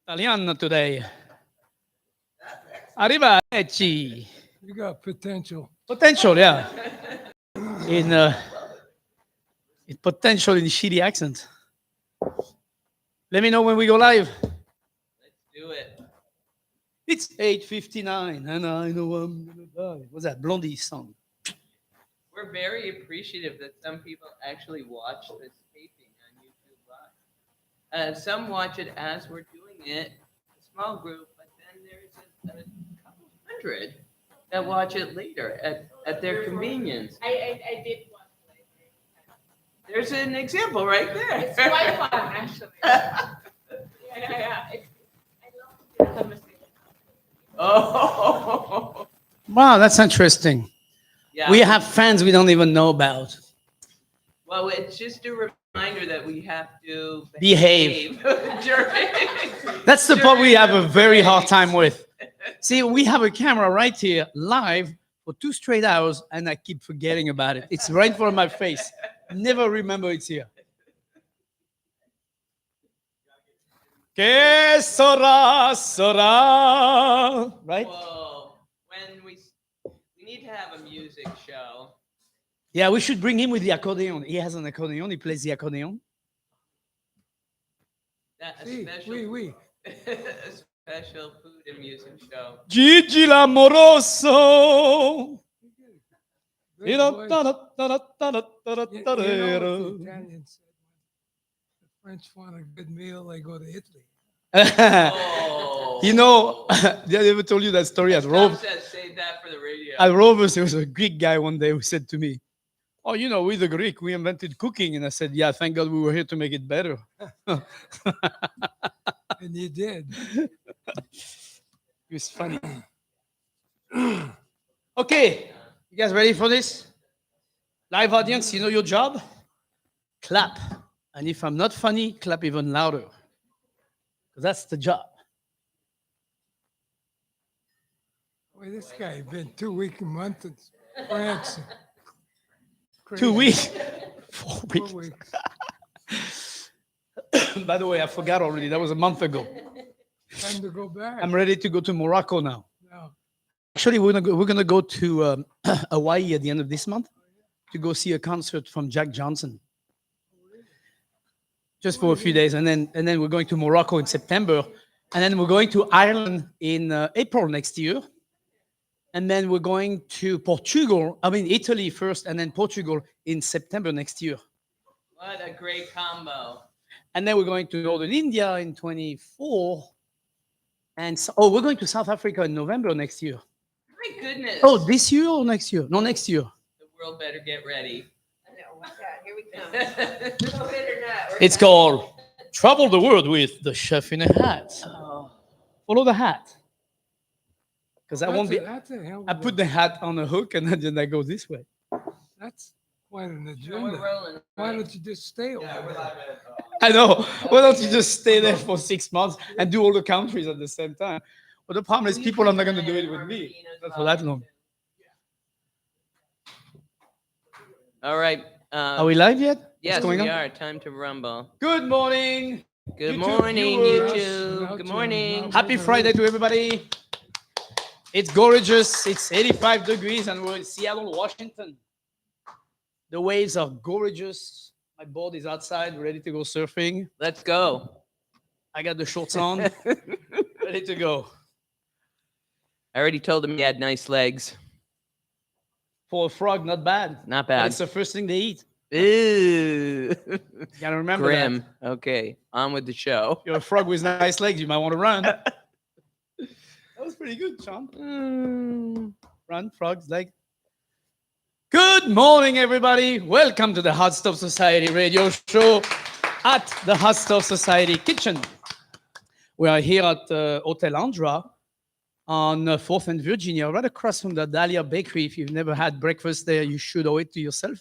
Italiano today. Arrivederci. You got potential. Potential, yeah. In potential in shitty accent. Let me know when we go live. Let's do it. It's 8:59 and I know I'm gonna die. What's that? Blondie song. We're very appreciative that some people actually watch this taping on YouTube Live. Some watch it as we're doing it, a small group, but then there's a couple hundred that watch it later at their convenience. I did watch later. There's an example right there. It's quite fun, actually. Yeah. I love the conversation. Oh. Wow, that's interesting. Yeah. We have fans we don't even know about. Well, it's just a reminder that we have to Behave. during. That's the part we have a during very the hard time breaks. with. See, we have a camera right here live for 2 straight hours and I keep forgetting about it. It's right in front of my face. Never remember it's here. Que sera, sera. Right? Whoa. When we need to have a music show. Yeah, we should bring him with the accordion. He has an accordion. He plays the accordion. A Si, special, oui. a special food and music show. Gigi l'amoroso. Great voice. You know what the Italians said? The French want a good meal, they go to Italy. Oh. You know, did I ever told you that story at Tom Rove? says save that for the radio. At Rovers, there was a Greek guy one day who said to me, "Oh, you know, we're the Greek. We invented cooking." And I said, "Yeah, thank God we were here to make it better." And you did. It was funny. Okay, you guys ready for this? Live audience, you know your job? Clap. And if I'm not funny, clap even louder. Because that's the job. Boy, this guy been 2 weeks a month in France. 2 Crazy. weeks. 4 4 weeks. weeks. By the way, I forgot already. That was a month ago. Time to go back. I'm ready to go to Morocco now. No. Actually, we're gonna go to Hawaii at the end of this month to go see a concert from Jack Johnson. Just for a few days, and then we're going to Morocco in September, and then we're going to Ireland in April next year, and then we're going to Italy first, and then Portugal in September next year, What a great combo. and then we're going to Northern India in 24, and we're going to South Africa in November next year. My goodness. Oh, this year or next year? No, next year. The world better get ready. I know, what's that? Here we come. COVID or not, we're It's back. called Travel the World with the Chef in a Hat. Oh. Follow the hat. Because I won't be. That's a hell of I a- put the hat on a hook and then I go this way. That's quite an No, we're agenda. rolling. Why don't you just stay over there? I know. Why don't you just stay there for 6 months and do all the countries at the same time? But the problem is people are not going to do it with me. Not for that long. All right. Are we live yet? What's Yes, going we on? are. Time to rumble. Good morning. Good YouTube morning, viewers. YouTube. Good morning. Happy Friday to everybody. It's gorgeous. It's 85 degrees and we're in Seattle, Washington. The waves are gorgeous. My board is outside, ready to go surfing. Let's go. I got the shorts on, ready to go. I already told him he had nice legs. For a frog, not bad. Not But bad. it's the first thing they eat. Ew. You gotta remember Grim. that. Okay, on with the show. You're a frog with nice legs. You might want to run. That was pretty good, Sean. Run, frogs, leg. Good morning, everybody. Welcome to the Hot Stuff Society radio show at the Hot Stuff Society kitchen. We are here at Hotel Andra on 4th and Virginia, right across from the Dahlia Bakery. If you've never had breakfast there, you should owe it to yourself.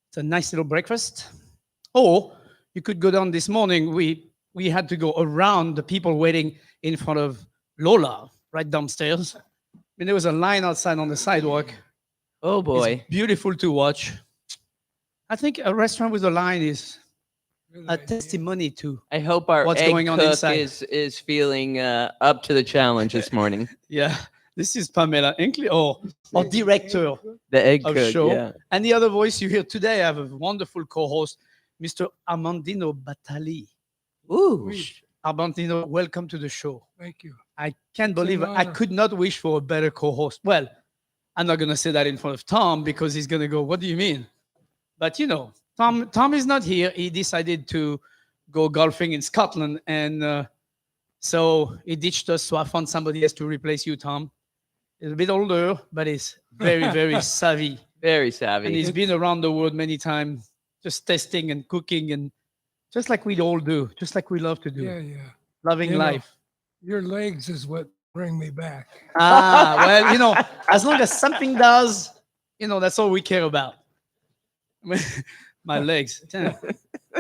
It's a nice little breakfast. Or you could go down this morning. We had to go around the people waiting in front of Lola, right downstairs. I mean, there was a line outside on the sidewalk. Oh boy. It's beautiful to watch. I think a restaurant with a line is Good a idea. testimony to I hope our what's egg going on cook inside. is feeling up to the challenge this morning. Yeah, this is Pamela Inkley, or director The egg of cook, show. yeah. And the other voice you hear today, I have a wonderful co-host, Mr. Armandino Batali. Ooh, Oui. Armandino, welcome to the show. Thank you. I can't It's an believe it. I honor. could not wish for a better co-host. Well, I'm not gonna say that in front of Tom because he's gonna go, "What do you mean?" But Tom is not here. He decided to go golfing in Scotland, and so he ditched us. So I found somebody else to replace you, Tom. He's a bit older, but he's very, very savvy, very and savvy. he's been around the world many times, just testing and cooking, and just like we all do, just like we love to do, Yeah, yeah. loving You know, life. Your legs is what bring me back. Well, as long as something does, that's all we care about. My legs. Damn.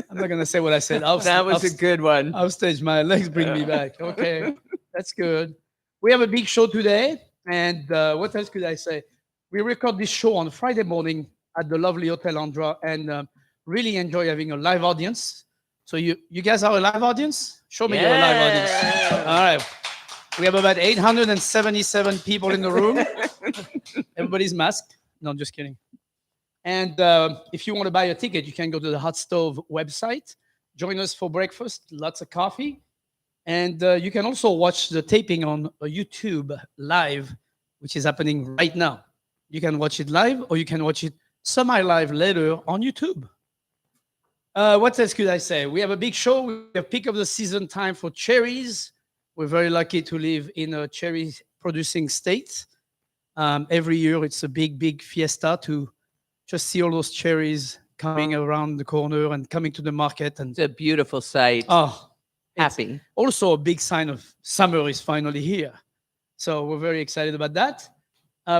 I'm not gonna say what I said. That was a good one. Off stage. My legs bring me back. Okay, that's good. We have a big show today, and what else could I say? We record this show on Friday morning at the lovely Hotel Andra, and really enjoy having a live audience. So you guys are a live audience? Show me you're a live audience. Yeah. All right. We have about 877 people in the room. Everybody's masked. No, I'm just kidding. And if you want to buy a ticket, you can go to the Hot Stove website. Join us for breakfast, lots of coffee. And you can also watch the taping on YouTube live, which is happening right now. You can watch it live or you can watch it semi-live later on YouTube. What else could I say? We have a big show. We have peak of the season time for cherries. We're very lucky to live in a cherry producing state. Every year it's a big, big fiesta to just see all those cherries coming around the corner and coming to the market. And It's a beautiful sight. oh, it's Happy. also a big sign of summer is finally here. So we're very excited about that.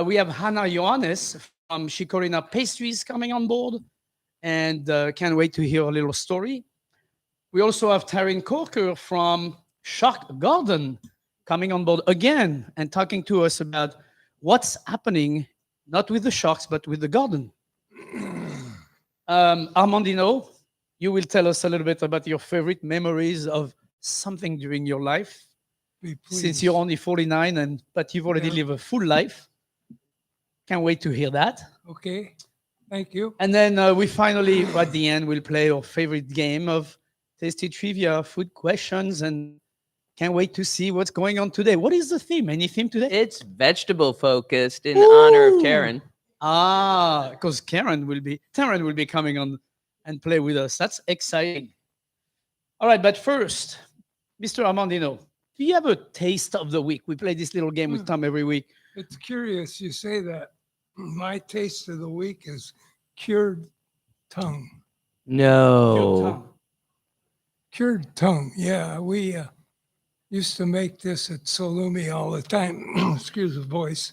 We have Hannah Johannes from Chicorina Pastries coming on board, and can't wait to hear a little story. We also have Terran Corker from Shark Garden coming on board again and talking to us about what's happening, not with the sharks, but with the garden. Armandino, you will tell us a little bit about your favorite memories of something during your life, Be since pleased. you're only 49, but you've already Yeah. lived a full life. Can't wait to hear that. Okay. Thank you. And then we finally, at the end, will play our favorite game of tasty trivia, food questions, and can't wait to see what's going on today. What is the theme? Any theme today? It's vegetable focused in honor of Ooh. Terran. Because Terran will be coming on and play with us. That's exciting. All right, but first, Mr. Armandino, do you have a taste of the week? We play this little game with Tom every week. It's curious you say that. My taste of the week is cured tongue. No. Cured tongue. Yeah, we used to make this at Salumi all the time. Excuse the voice.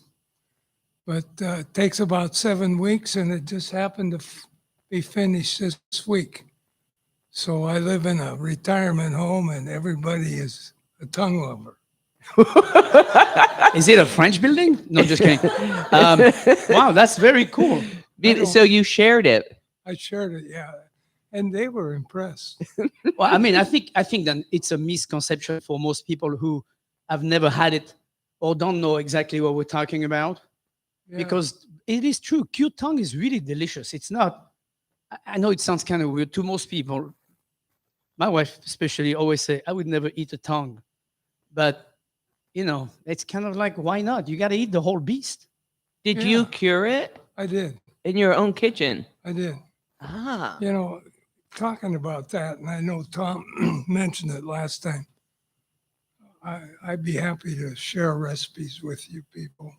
But it takes about 7 weeks, and it just happened to be finished this week. So I live in a retirement home, and everybody is a tongue lover. Is it a French building? No, just kidding. Wow, that's very cool. So you shared it. I shared it, yeah, and they were impressed. Well, I mean, I think that it's a misconception for most people who have never had it or don't know exactly what we're talking about. Yeah. Because it is true. Cured tongue is really delicious. It's not, I know it sounds kind of weird to most people. My wife especially always say, I would never eat a tongue. But, it's kind of like, why not? You got to eat the whole beast. Did Yeah. you cure it I did. in your own kitchen? I did. Ah. You know, talking about that, and I know Tom mentioned it last time. I'd be happy to share recipes with you people.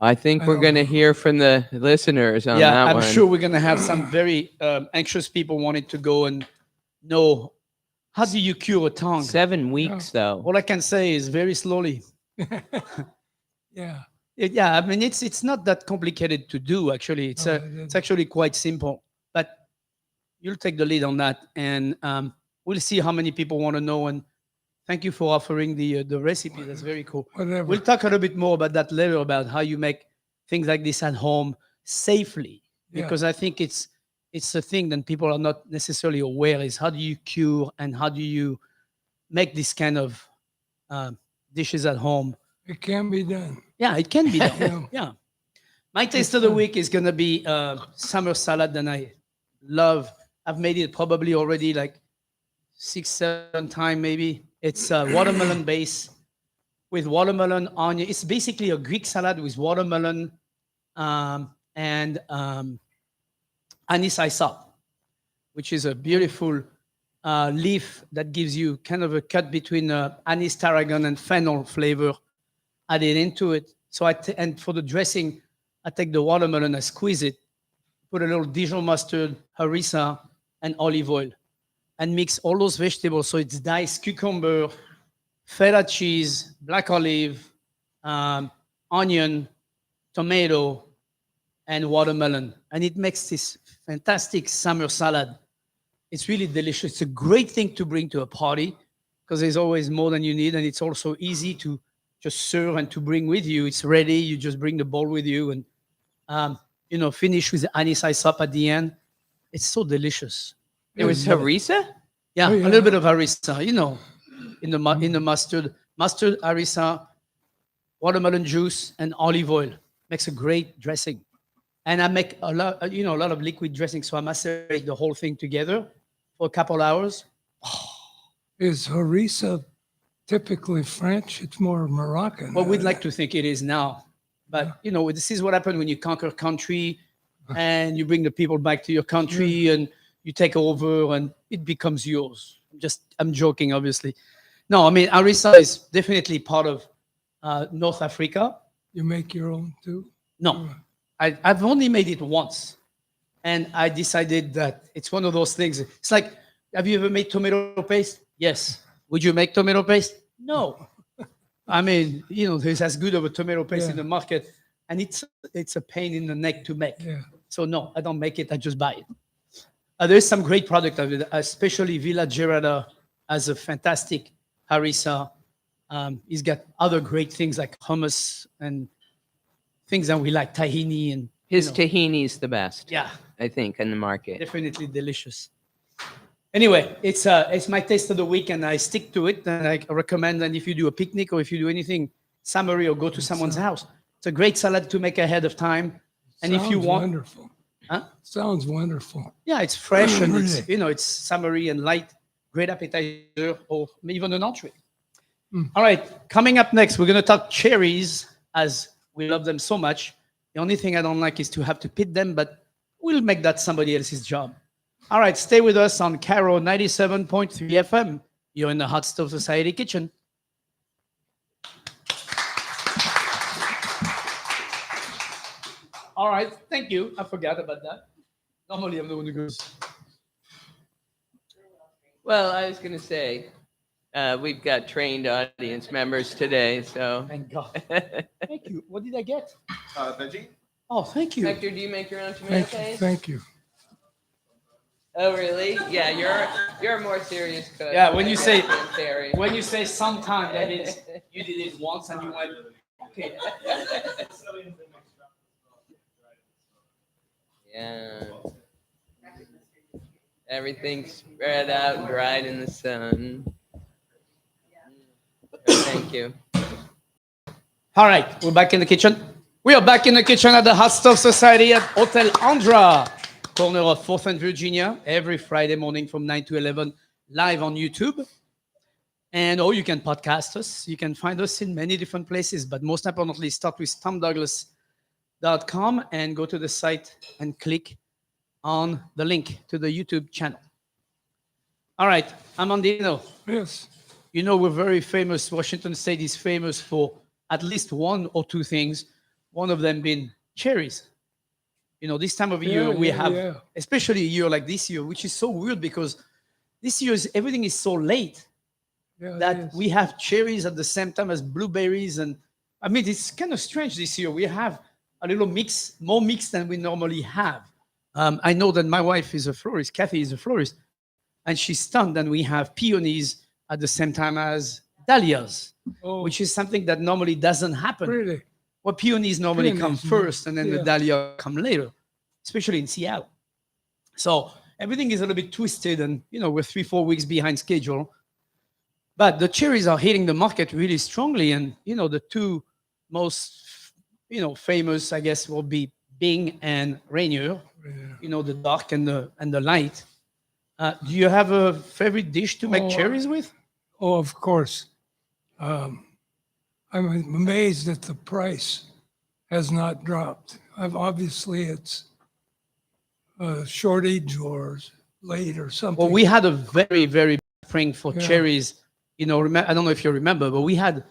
I think I we're don't going to know. hear from the listeners on Yeah, that I'm one. sure we're going to have some very anxious people wanting to go and know, how do you cure a tongue? 7 weeks, though. All I can say is very slowly. Yeah. Yeah, I mean, it's not that complicated to do, actually. It's No, it's actually quite simple. But you'll take the lead on that, and we'll see how many people want to know. And thank you for offering the recipe. That's very cool. Whatever. We'll talk a little bit more about that later, about how you make things like this at home safely, Yeah. because I think it's it's a thing that people are not necessarily aware is how do you cure and how do you make this kind of dishes at home. It can be done. Yeah, it can be done. Yeah. Yeah. My taste of the week is gonna be summer salad that I love. I've made it probably already like 6, 7 times maybe. It's watermelon base with watermelon onion. It's basically a Greek salad with watermelon and anise isop, which is a beautiful leaf that gives you kind of a cut between anise, tarragon, and fennel flavor added into it. So and for the dressing, I take the watermelon, I squeeze it, put a little Dijon mustard, harissa, and olive oil, and mix all those vegetables. So it's diced cucumber, feta cheese, black olive, onion, tomato, and watermelon. And it makes this fantastic summer salad. It's really delicious. It's a great thing to bring to a party because there's always more than you need. And it's also easy to just serve and to bring with you. It's ready. You just bring the bowl with you and, finish with the anise isop at the end. It's so delicious. It was harissa? Yeah, Oh, yeah. a little bit of harissa, in the mustard, harissa, watermelon juice, and olive oil. Makes a great dressing. And I make a lot of liquid dressing, so I macerate the whole thing together for a couple hours. Is harissa typically French? It's more Moroccan. Well, we'd like to think it is now, but this is what happens when you conquer country, and you bring the people back to your country, and you take over, and it becomes yours. I'm joking, obviously. No, I mean harissa is definitely part of North Africa. You make your own too? No, I've only made it once. And I decided that it's one of those things. It's like, have you ever made tomato paste? Yes. Would you make tomato paste? No. I mean, there's as good of a tomato paste in the market. And it's a pain in the neck to make. Yeah. So no, I don't make it. I just buy it. There's some great product of it, especially Villa Gerada has a fantastic harissa. He's got other great things like hummus and things that we like, tahini and His tahini's the best, yeah, I think, in the market. definitely delicious. Anyway, it's my taste of the week, and I stick to it. And I recommend that if you do a picnic or if you do anything summery or go to someone's house, it's a great salad to make ahead of time. And if you Sounds want, wonderful. Huh? Sounds wonderful. yeah, it's fresh and it's Really? it's summery and light, great appetizer or even an entree. All right, coming up next, we're going to talk cherries as we love them so much. The only thing I don't like is to have to pit them, but we'll make that somebody else's job. All right, stay with us on Caro 97.3 FM. You're in the Hot Stove Society kitchen. All right, thank you. I forgot about that. Normally, I'm the one who goes. Well, I was going to say, we've got trained audience members today, so. Thank God. Thank you. What did I get? Veggie? Oh, thank you. Hector, do you make your own tomato Thank you. paste? Thank you. Oh, really? Yeah, you're a more serious cook. Yeah, when you say- than Terry. When you say sometime, that means you did it once and you went, okay. Yeah. Everything's spread out and dried in the sun. Thank you. All right, we're back in the kitchen. We are back in the kitchen at the Hot Stove Society at Hotel Andra, corner of 4th and Virginia, every Friday morning from 9 to 11, live on YouTube. Or you can podcast us. You can find us in many different places, but most importantly, start with tomdouglas.com and go to the site and click on the link to the YouTube channel. All right, Armandino. Yes. We're very famous. Washington State is famous for at least one or two things. One of them being cherries. This time of year we have, especially a year like this year, which is so weird because this year everything is so late Yeah, it that is. we have cherries at the same time as blueberries. And I mean, it's kind of strange this year. We have a little mix, more mix than we normally have. I know that my wife is a florist, Kathy is a florist, and she's stunned that we have peonies at the same time as dahlias, Oh, which is something that normally doesn't happen. really? Well, peonies normally come Peonies, first and then the yeah. dahlia come later, especially in Seattle. So everything is a little bit twisted, and we're 3-4 weeks behind schedule. But the cherries are hitting the market really strongly, and the two most famous, I guess, will be Bing and Rainier. Yeah. The dark and the light. Do you have a favorite dish to make Oh, cherries with? Oh, of course. Um, I'm amazed that the price has not dropped. Obviously, it's a shortage or late or something. Well, we had a very, very bad spring for Yeah. cherries. I don't know if you remember, but we had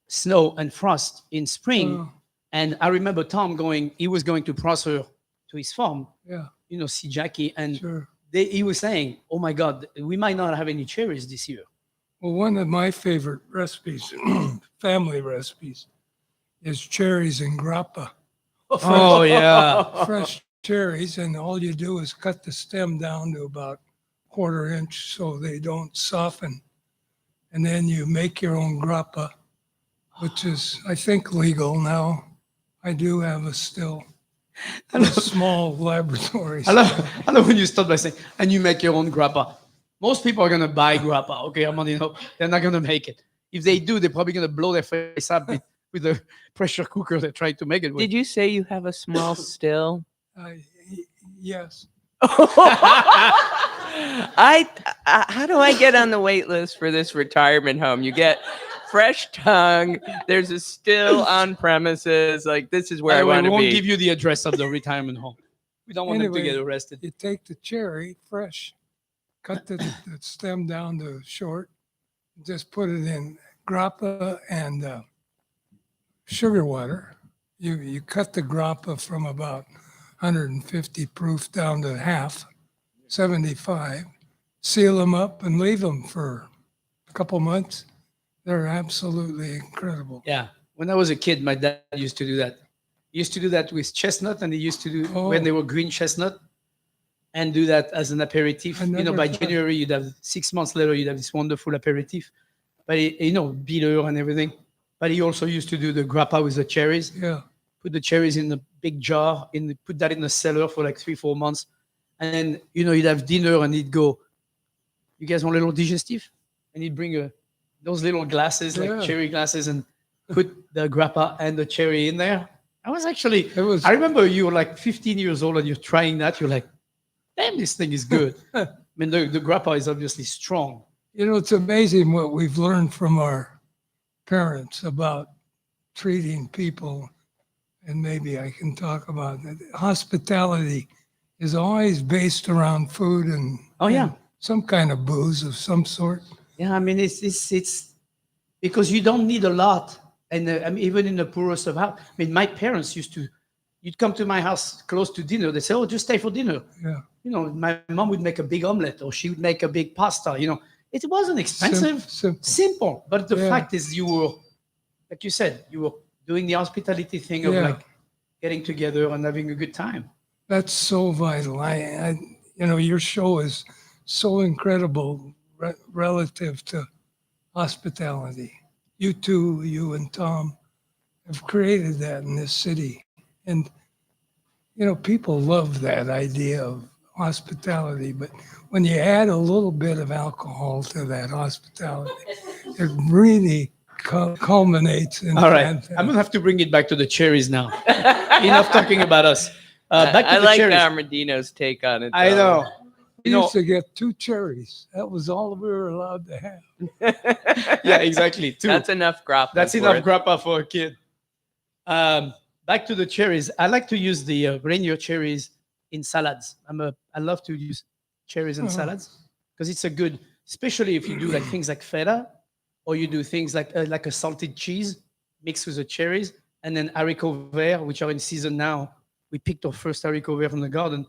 snow and frost in spring. Oh, And I remember Tom he was going to Prosser to his farm, yeah, see Jackie. And sure. he was saying, oh my God, we might not have any cherries this year. Well, one of my favorite recipes, family recipes, is cherries and grappa. Oh, yeah. Fresh cherries, and all you do is cut the stem down to about 1/4 inch so they don't soften. And then you make your own grappa, which is, I think, legal now. I do have a still in a small laboratory. I love when you start by saying, and you make your own grappa. Most people are going to buy grappa, okay, Armandino? They're not going to make it. If they do, they're probably going to blow their face up with the pressure cooker they tried to make it with. Did you say you have a small still? Yes. How do I get on the wait list for this retirement home? You get fresh tongue. There's a still on premises. Like, this is where I want we to won't be. give you the address of the retirement home. We don't want them to Anyway, get arrested. You take the cherry fresh, cut the stem down to short, just put it in grappa and sugar water. You cut the grappa from about 150 proof down to half, 75, seal them up and leave them for a couple months. They're absolutely incredible. Yeah. When I was a kid, my dad used to do that. He used to do that with chestnut, and he used to do when they were green chestnut, and do that as an aperitif. I never By thought- January, you'd have 6 months later, you'd have this wonderful aperitif. But bitter and everything. But he also used to do the grappa with the cherries. Yeah. Put the cherries in a big jar, put that in the cellar for like 3-4 months, and then you'd have dinner, and he'd go, "You guys want a little digestive?" And he'd bring those little glasses, like Yeah. cherry glasses, and put the grappa and the cherry in there. I was actually, It was I remember you were like 15 years old and you're trying that. You're like, damn, this thing is good. I mean, the grappa is obviously strong. It's amazing what we've learned from our parents about treating people, and maybe I can talk about that. Hospitality is always based around food and Oh, yeah. and some kind of booze of some sort. Yeah, I mean, it's because you don't need a lot. And I mean, even in the poorest of house, I mean, my parents you'd come to my house close to dinner. They say, oh, just stay for dinner. Yeah, My mom would make a big omelet, or she would make a big pasta. It wasn't expensive, simple. simple. But the Yeah. fact is, you were, like you said, you were doing the hospitality thing of Yeah. like getting together and having a good time. That's so vital. Your show is so incredible relative to hospitality. You two, you and Tom, have created that in this city. And, people love that idea of hospitality. But when you add a little bit of alcohol to that hospitality, it really culminates in All right, fantastic. I'm gonna have to bring it back to the cherries now. Enough talking about us. Back to I the like cherries. Armandino's take on it. I though. know. We used to get 2 cherries. That was all we were allowed to have. Yeah, exactly. Two. That's enough grappa. That's for enough it. grappa for a kid. Back to the cherries. I like to use the Rainier cherries in salads. I love to use cherries in Oh. salads because it's a good, especially if you do like things like feta, or you do things like a salted cheese mixed with the cherries, and then haricot vert, which are in season now. We picked our first haricot vert from the garden.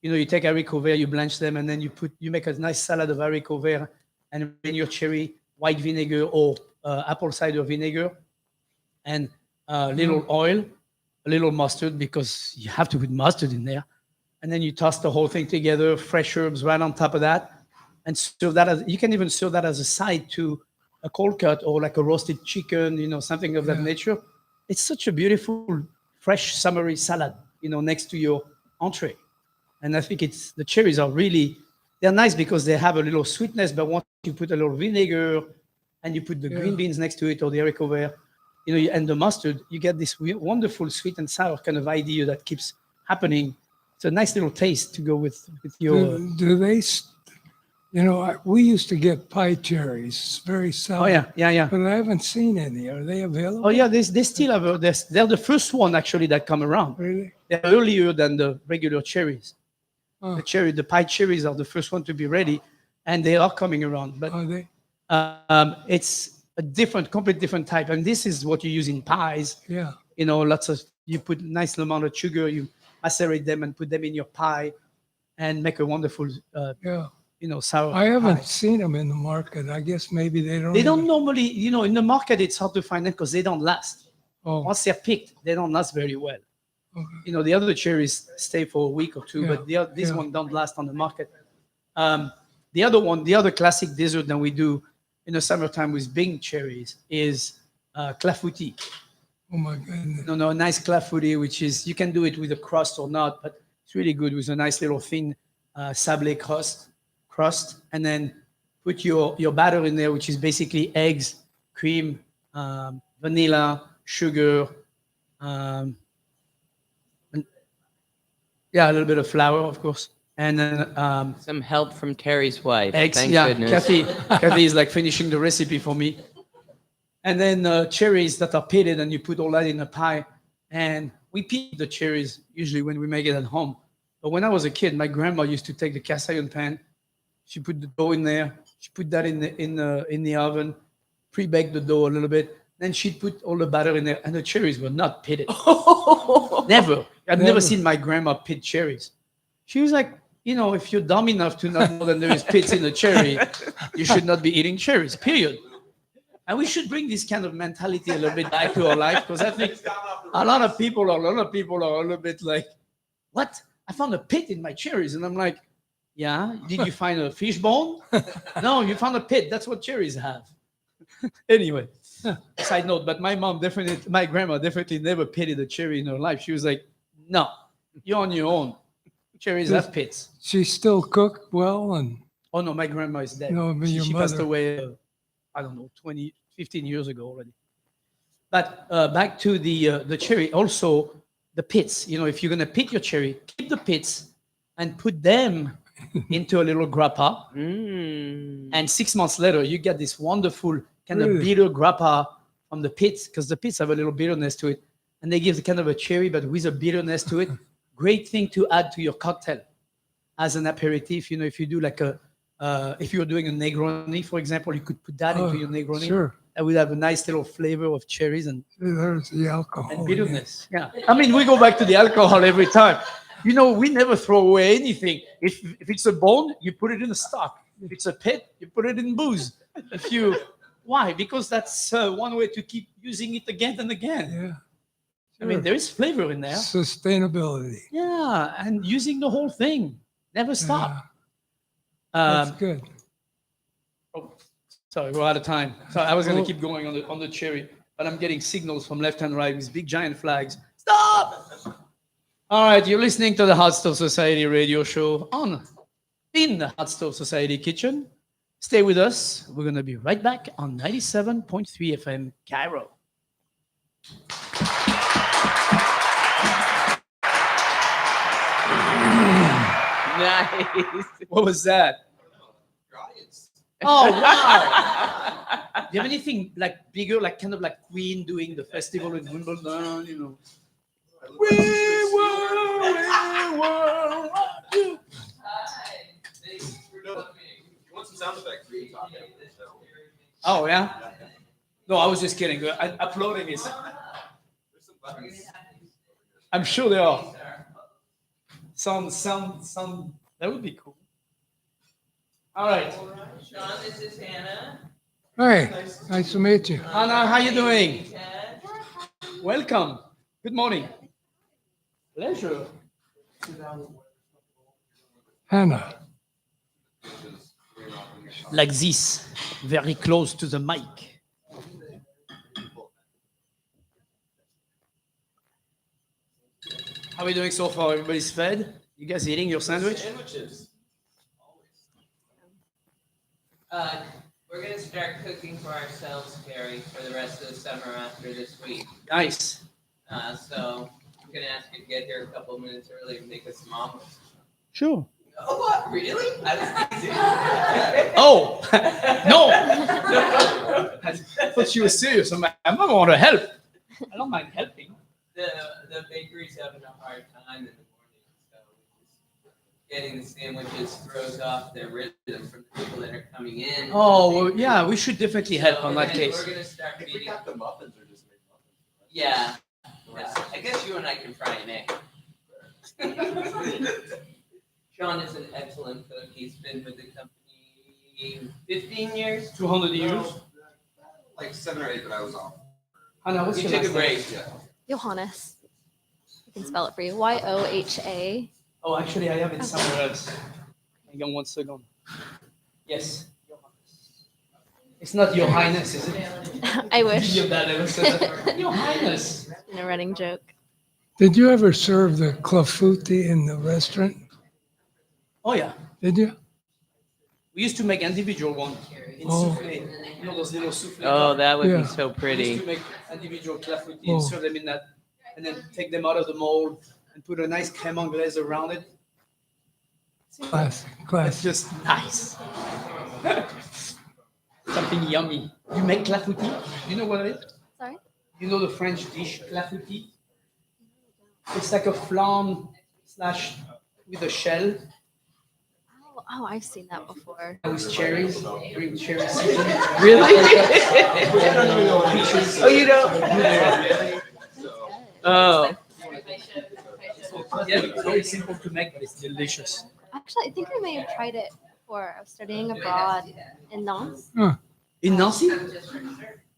You take haricot vert, you blanch them, and then you make a nice salad of haricot vert and Rainier cherry, white vinegar, or apple cider vinegar, and a little oil, a little mustard, because you have to put mustard in there. And then you toss the whole thing together, fresh herbs right on top of that. And serve that you can even serve that as a side to a cold cut or like a roasted chicken, something of that Yeah. nature. It's such a beautiful, fresh, summery salad, next to your entree. And I think the cherries are really, they're nice because they have a little sweetness, but once you put a little vinegar and you put the green beans next to it or the haricot vert, and the mustard, you get this wonderful sweet and sour kind of idea that keeps happening. It's a nice little taste to go with your. Do they? We used to get pie cherries, very sour. Oh yeah. But I haven't seen any. Are they available? Oh yeah, they still have. They're the first one actually that come around. Really? They're earlier than the regular cherries. Oh. The pie cherries are the first one to be ready, and they are coming around. But Are they? it's a completely different type. And this is what you use in pies. Yeah. You put nice amount of sugar, you macerate them and put them in your pie, and make a wonderful, Yeah. sour. I haven't pie. seen them in the market. I guess maybe they don't. They don't normally, in the market, it's hard to find them because they don't last. Oh. Once they're picked, they don't last very well. Okay. The other cherries stay for a week or two, Yeah, but this yeah. one don't last on the market. The other classic dessert that we do in the summertime with big cherries is clafoutis. Oh my goodness. A nice clafoutis, which is, you can do it with a crust or not, but it's really good with a nice little thin sablé crust, and then put your batter in there, which is basically eggs, cream, vanilla, sugar, a little bit of flour, of course, and then Some help from Terry's wife. eggs. Thank Yeah, goodness. Kathy is like finishing the recipe for me. And then cherries that are pitted, and you put all that in a pie. And we pit the cherries usually when we make it at home. But when I was a kid, my grandma used to take the cast iron pan. She put the dough in there. She put that in the oven, pre-bake the dough a little bit. Then she'd put all the batter in there, and the cherries were not pitted. Never. I've never seen my grandma pit cherries. She was like, if you're dumb enough to not know that there is pits in a cherry, you should not be eating cherries, period. And we should bring this kind of mentality a little bit back to our life, because I think a lot of people are a little bit like, what? I found a pit in my cherries. And I'm like, yeah, did you find a fish bone? No, you found a pit. That's what cherries have. Anyway, side note, but my grandma definitely never pitted a cherry in her life. She was like, no, you're on your own. Cherries have pits. She still cooked well, and Oh no, my grandma is dead. No, but your she passed mother. away, I don't know, 15 years ago already. But back to the cherry, also the pits. If you're gonna pit your cherry, keep the pits and put them into a little grappa. And 6 months later, you get this wonderful kind of Really? bitter grappa from the pits, because the pits have a little bitterness to it, and they give kind of a cherry, but with a bitterness to it. Great thing to add to your cocktail as an aperitif. If you do like if you're doing a Negroni, for example, you could put that into your Negroni. Sure. That would have a nice little flavor of cherries and There's the alcohol. and bitterness. Yeah. I mean, we go back to the alcohol every time. We never throw away anything. If it's a bone, you put it in a stock. If it's a pit, you put it in booze. Why? Because that's one way to keep using it again and again. Yeah. I mean, there is flavor in there. Sustainability. Yeah, and using the whole thing. Never stop. Yeah, that's good. Oh, sorry, we're out of time. So I was going to keep going on the cherry, but I'm getting signals from left and right with big giant flags. Stop! All right, you're listening to the Hot Stove Society radio show in the Hot Stove Society kitchen. Stay with us. We're going to be right back on 97.3 FM Cairo. Nice. What was that? Oh, wow. Do you have anything like bigger, like kind of like Queen doing the festival in Wimbledon, We will rock you. Want some sound effects? Oh, yeah? No, I was just kidding. Uploading is, I'm sure they are. Some, that would be cool. All right. Sean, this is Hannah. Hey, nice to meet you. Anna, how you doing? Ted. Welcome. Good morning. Pleasure. Hannah. Like this, very close to the mic. How are we doing so far? Everybody's fed? You guys eating your sandwich? Sandwiches. We're gonna start cooking for ourselves, Gary, for the rest of the summer after this week. Nice. So I'm gonna ask you to get here a couple minutes early and make us some omelets. Sure. Oh, what? Really? That's easy. Oh, no. I thought you were serious. I might want to help. I don't mind helping. The bakery's having a hard time in the morning, so getting the sandwiches throws off their rhythm from the people that are coming in. Oh, well, yeah, we should definitely help So on we're that gonna- case. We're gonna start If we meeting. got the muffins or just make muffins. Yeah. I guess you and I can fry an egg. Sean is an excellent cook. He's been with the company 15 years. 200 years. Like 7 or 8 that I was off. Hannah, what's You your took a last name? break. Yeah. Johannes. I can spell it for you. Yoha. Oh, actually, I have it somewhere else. Hang on 1 second. Yes. It's not Your Highness, is it? I wish. Your dad ever said that. Your Highness. In a running joke. Did you ever serve the clafouti in the restaurant? Oh, yeah. Did you? We used to make individual one in Oh. souffle. You know those little souffle. Oh, that would Yeah. be so We used pretty. to make individual clafouti Oh. and serve them in that, and then take them out of the mold and put a nice crème anglaise around it. Classic, It's classic. just nice. Something yummy. You make clafouti? You know what it is? Sorry? You know the French dish clafouti? It's like a flan slash with a shell Oh, I've seen that before. with cherries, green cherry season. Really? Peaches. Oh, you know? So, Oh. Yeah, it's very simple to make, but it's delicious. Actually, I think I may have tried it before. I was studying abroad in Nantes. In Nancy?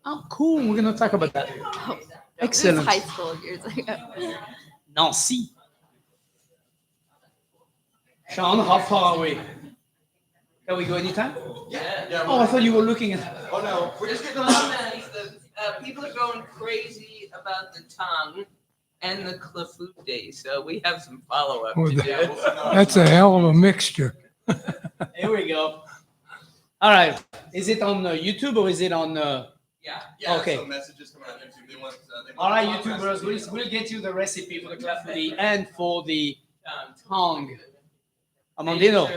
Oh, cool. We're going to talk about that. Oh, Excellent. It was high school years ago. Nancy. Sean, how far are we? Can we go anytime? Yeah. Oh, I thought you were looking at. oh no, we're Just just the getting comments, people are going crazy about the tongue and the clafouti, so we have some follow-up Oh, to that- do. That's a hell of a mixture. Here we go. All right. Is it on YouTube or is it on? Yeah. Yeah, Okay. so messages coming out on YouTube. They want, All right, YouTubers, we'll get you the recipe for the clafouti and for the tongue. Armandino,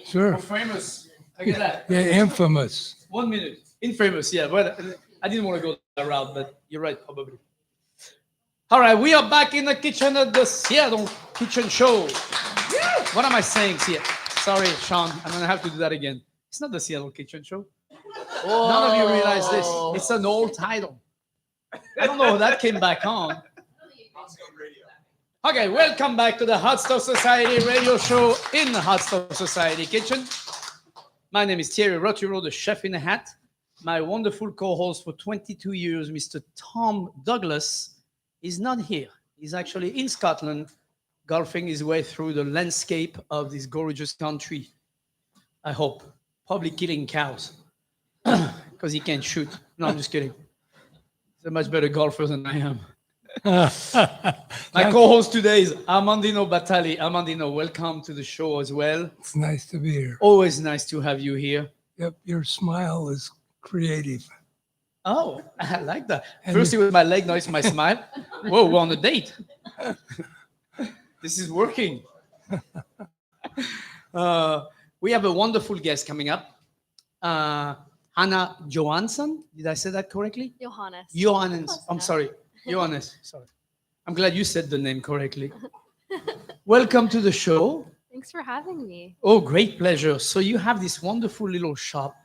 Sure. we're famous. Look at that. Yeah, infamous. 1 minute. Infamous, yeah. But I didn't want to go that route, but you're right, probably. All right, we are back in the kitchen at the Seattle Kitchen Show. What am I saying, Seattle? Sorry, Sean, I'm going to have to do that again. It's not the Seattle Kitchen Show. None of you realize this. It's an old title. I don't know how that came back on. Okay, welcome back to the Hot Stuff Society radio show in the Hot Stuff Society kitchen. My name is Thierry Roturo, the chef in a hat. My wonderful co-host for 22 years, Mr. Tom Douglas, is not here. He's actually in Scotland, golfing his way through the landscape of this gorgeous country. I hope. Probably killing cows because he can't shoot. No, I'm just kidding. He's a much better golfer than I am. My co-host today is Armandino Batali. Armandino, welcome to the show as well. It's nice to be here. Always nice to have you here. Yep, your smile is creative. Oh, I like that. And First it was my leg, now it's my smile. Whoa, we're on a date. This is working. We have a wonderful guest coming up. Hannah Johansson. Did I say that correctly? Johannes. Johannes. Close I'm enough. sorry. Johannes. Sorry. I'm glad you said the name correctly. Welcome to the show. Thanks for having me. Oh, great pleasure. So you have this wonderful little shop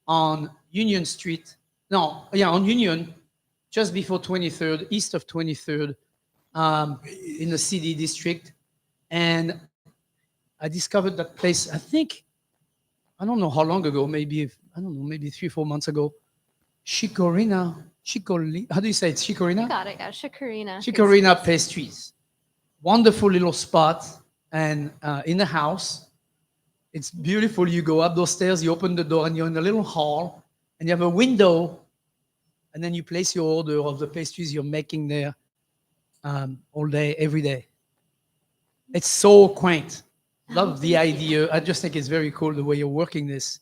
on Union Street. No, yeah, on Union, just before 23rd, east of 23rd, in the CD district. And I discovered that place, I think, I don't know how long ago, maybe 3-4 months ago. Chicorina, how do you say it? Chicorina? You got it, yeah. Shakarina. Chicorina Pastries. Wonderful little spot and in the house. It's beautiful. You go up those stairs, you open the door, and you're in a little hall, and you have a window, and then you place your order of the pastries you're making there all day, every day. It's so quaint. Love the idea. I just think it's very cool the way you're working this.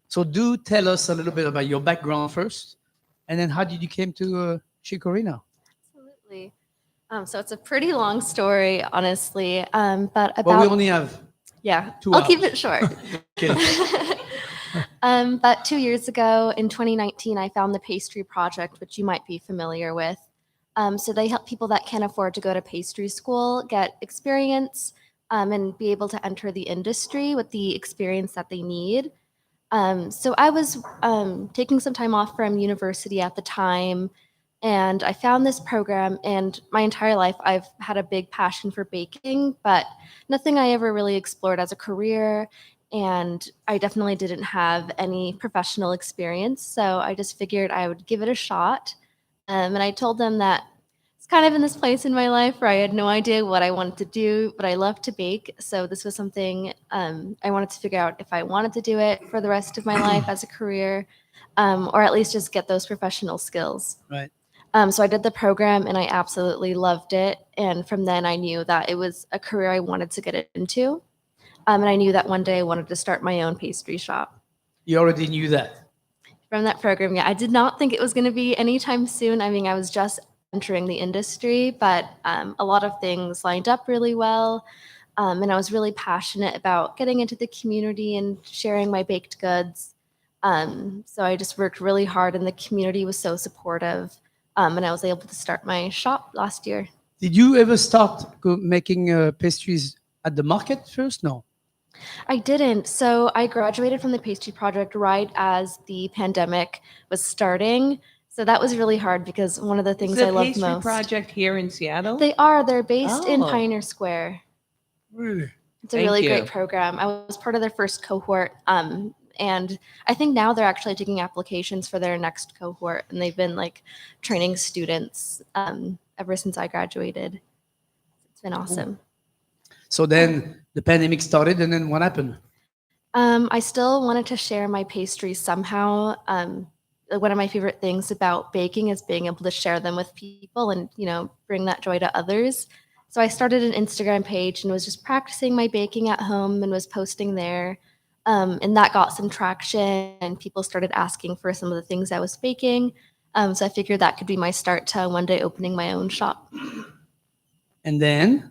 So do tell us a little bit about your background first, and then how did you came to Chicorino? Absolutely. So it's a pretty long story, honestly. But Well, we about only have yeah, 2 I'll keep hours. it short. Kidding. But 2 years ago, in 2019, I found the Pastry Project, which you might be familiar with. So they help people that can't afford to go to pastry school get experience and be able to enter the industry with the experience that they need. So I was taking some time off from university at the time, and I found this program. And my entire life, I've had a big passion for baking, but nothing I ever really explored as a career. And I definitely didn't have any professional experience. So I just figured I would give it a shot. And I told them that it's kind of in this place in my life where I had no idea what I wanted to do, but I love to bake. So this was something I wanted to figure out if I wanted to do it for the rest of my life as a career, or at least just get those professional skills. Right. So I did the program and I absolutely loved it. And from then I knew that it was a career I wanted to get into. And I knew that one day I wanted to start my own pastry shop. You already knew that. From that program, yeah, I did not think it was going to be anytime soon. I mean, I was just entering the industry, but a lot of things lined up really well. And I was really passionate about getting into the community and sharing my baked goods. So I just worked really hard, and the community was so supportive. And I was able to start my shop last year. Did you ever start making pastries at the market first? No. I didn't. So I graduated from the Pastry Project right as the pandemic was starting. So that was really hard because one of the things Is the I love Pastry most. Project here in Seattle? They're based in Oh. Pioneer Square. Really? It's a Thank really you. great program. I was part of their first cohort. And I think now they're actually taking applications for their next cohort. And they've been like training students ever since I graduated. It's been awesome. So then the pandemic started, and then what happened? I still wanted to share my pastries somehow. One of my favorite things about baking is being able to share them with people and, bring that joy to others. So I started an Instagram page and was just practicing my baking at home and was posting there. And that got some traction, and people started asking for some of the things I was baking. So I figured that could be my start to one day opening my own shop. And then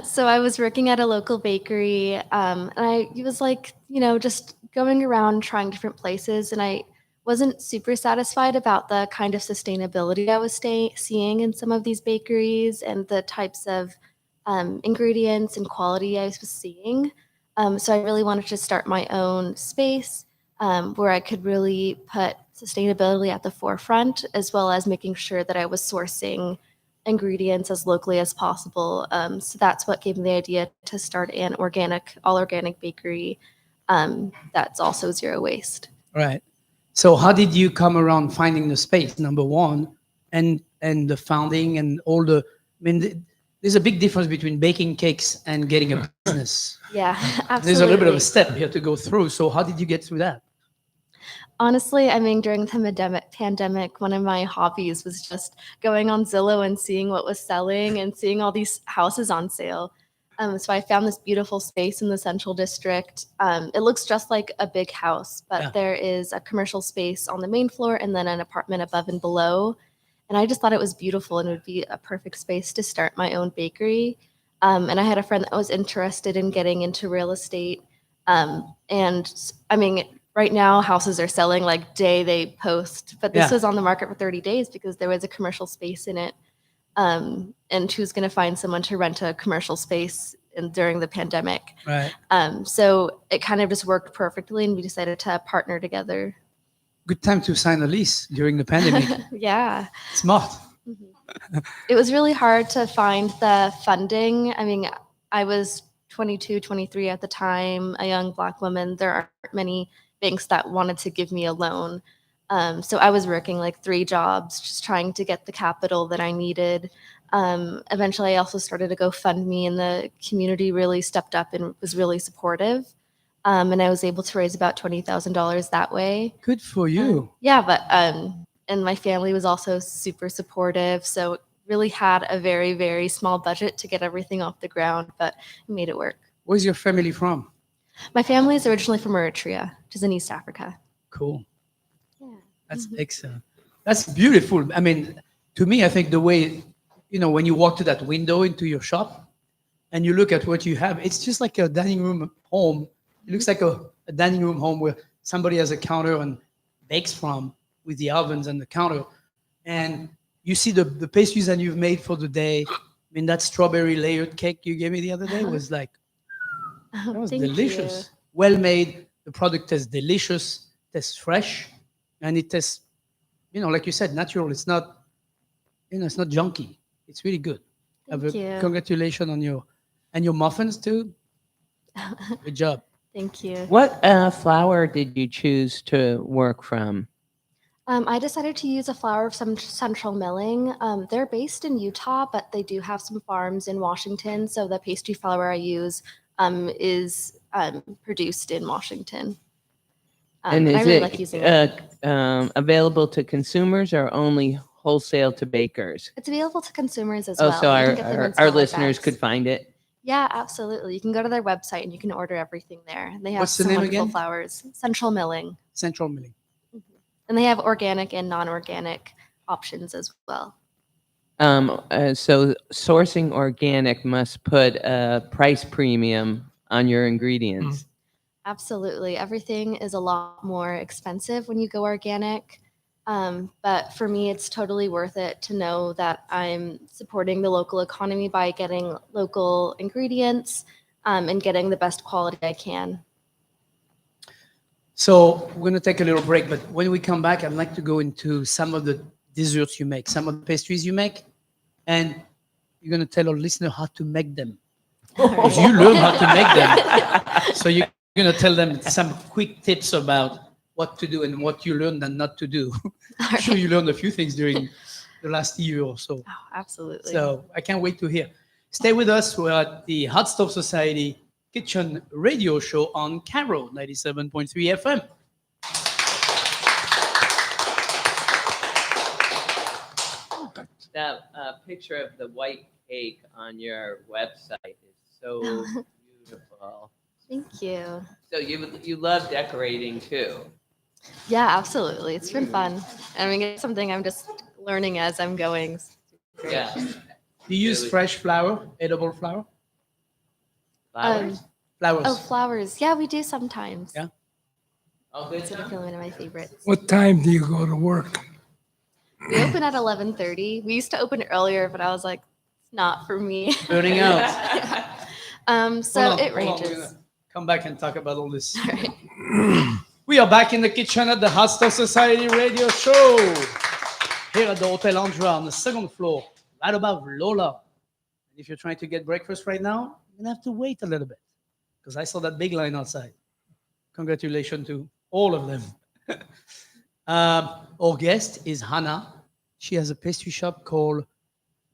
So I was working at a local bakery, and I was like, just going around trying different places, and I wasn't super satisfied about the kind of sustainability I was seeing in some of these bakeries and the types of ingredients and quality I was seeing. So I really wanted to start my own space where I could really put sustainability at the forefront, as well as making sure that I was sourcing ingredients as locally as possible. So that's what gave me the idea to start an all organic bakery that's also zero waste. right. So how did you come around finding the space? Number one, and the founding and all the. I mean, there's a big difference between baking cakes and getting a business. Yeah, absolutely. There's a little bit of a step here to go through. So how did you get through that? Honestly, I mean, during the pandemic, one of my hobbies was just going on Zillow and seeing what was selling and seeing all these houses on sale. So I found this beautiful space in the Central District. It looks just like a big house, but Yeah. there is a commercial space on the main floor and then an apartment above and below. And I just thought it was beautiful and it would be a perfect space to start my own bakery. And I had a friend that was interested in getting into real estate. And I mean, right now houses are selling like day they post, but this Yeah. was on the market for 30 days because there was a commercial space in it. And who's going to find someone to rent a commercial space during the pandemic? Right. So it kind of just worked perfectly, and we decided to partner together. Good time to sign a lease during the pandemic. Yeah. Smart. It was really hard to find the funding. I mean, I was 22, 23 at the time, a young Black woman. There aren't many banks that wanted to give me a loan. So I was working like 3 jobs, just trying to get the capital that I needed. Eventually, I also started a GoFundMe, and the community really stepped up and was really supportive. And I was able to raise about $20,000 that way. Good for you. Yeah, but and my family was also super supportive. So really had a very, very small budget to get everything off the ground, but we made it work. Where's your family from? My family is originally from Eritrea, which is in East Africa. Cool. Yeah. That's excellent. That's beautiful. I mean, to me, I think the way, when you walk to that window into your shop and you look at what you have, it's just like a dining room home. It looks like a dining room home where somebody has a counter and bakes from with the ovens and the counter. And you see the pastries that you've made for the day. I mean, that strawberry layered cake you gave me the other day was like, that was Thank delicious. you. Well made. The product tastes delicious, tastes fresh, and it tastes, like you said, natural. It's not, it's not junky. It's really good. Thank you. Congratulations on your muffins too. Good job. Thank you. What flour did you choose to work from? I decided to use a flour of some Central Milling. They're based in Utah, but they do have some farms in Washington. So the pastry flour I use is produced in Washington. And I is really like using it. it available to consumers or only wholesale to bakers? It's available to consumers as Oh, well. so You can get them in our smaller listeners bags. could find it. Yeah, absolutely. You can go to their website and you can order everything there. They have What's the some name wonderful again? flours. Central Milling. Central Milling. And they have organic and non-organic options as well. So sourcing organic must put a price premium on your ingredients. Absolutely. Everything is a lot more expensive when you go organic. But for me, it's totally worth it to know that I'm supporting the local economy by getting local ingredients and getting the best quality I can. So we're going to take a little break, but when we come back, I'd like to go into some of the desserts you make, some of the pastries you make, and you're going to tell our listener how to make them. Because you learn how to make them. So you're going to tell them some quick tips about what to do and what you learned and not to do. I'm sure you learned a few things during the last year or so. Oh, absolutely. So I can't wait to hear. Stay with us. We're at the Hot Stove Society Kitchen Radio Show on Caro 97.3 FM. That picture of the white cake on your website is so beautiful. Thank you. So you love decorating too. Yeah, absolutely. It's been fun. I mean, it's something I'm just learning as I'm going. Yeah. Do you use fresh flour, edible flour? Flowers? Flowers. Oh, flowers. Yeah, we do sometimes. Yeah. Oh, good. It's definitely one of my favorites. What time do you go to work? We open at 11:30. We used to open earlier, but I was like, it's not for me. Burning out. So Hold on, it hold on. We're ranges. gonna come back and talk about all this. All right. We are back in the kitchen at the Hot Stove Society Radio Show. Here at the Hotel Andra on the second floor, right above Lola. If you're trying to get breakfast right now, you're going to have to wait a little bit because I saw that big line outside. Congratulations to all of them. Our guest is Hannah. She has a pastry shop called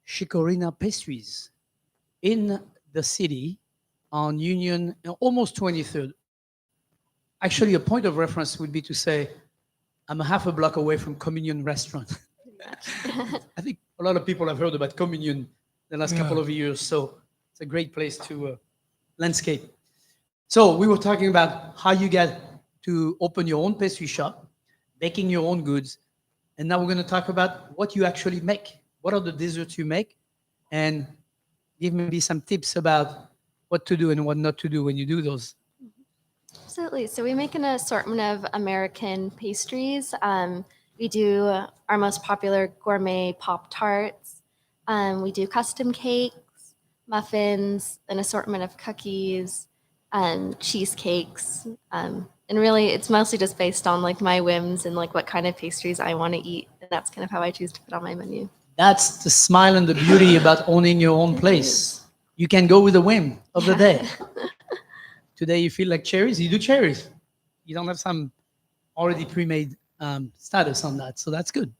Shikorina Pastries in the city on Union, almost 23rd. Actually, a point of reference would be to say, I'm a half a block away from Communion Restaurant. I think a lot of people have heard about Communion the last couple of years, so it's a great place to landscape. So we were talking about how you get to open your own pastry shop, baking your own goods, and now we're going to talk about what you actually make. What are the desserts you make, and give maybe some tips about what to do and what not to do when you do those. Absolutely. So we make an assortment of American pastries. We do our most popular gourmet Pop-Tarts. We do custom cakes, muffins, an assortment of cookies, cheesecakes. And really, it's mostly just based on like my whims and like what kind of pastries I want to eat. And that's kind of how I choose to put on my menu. That's the smile and the beauty about owning your own place. You can go with the whim of the day. Today you feel like cherries, you do cherries. You don't have some already pre-made status on that, so that's good.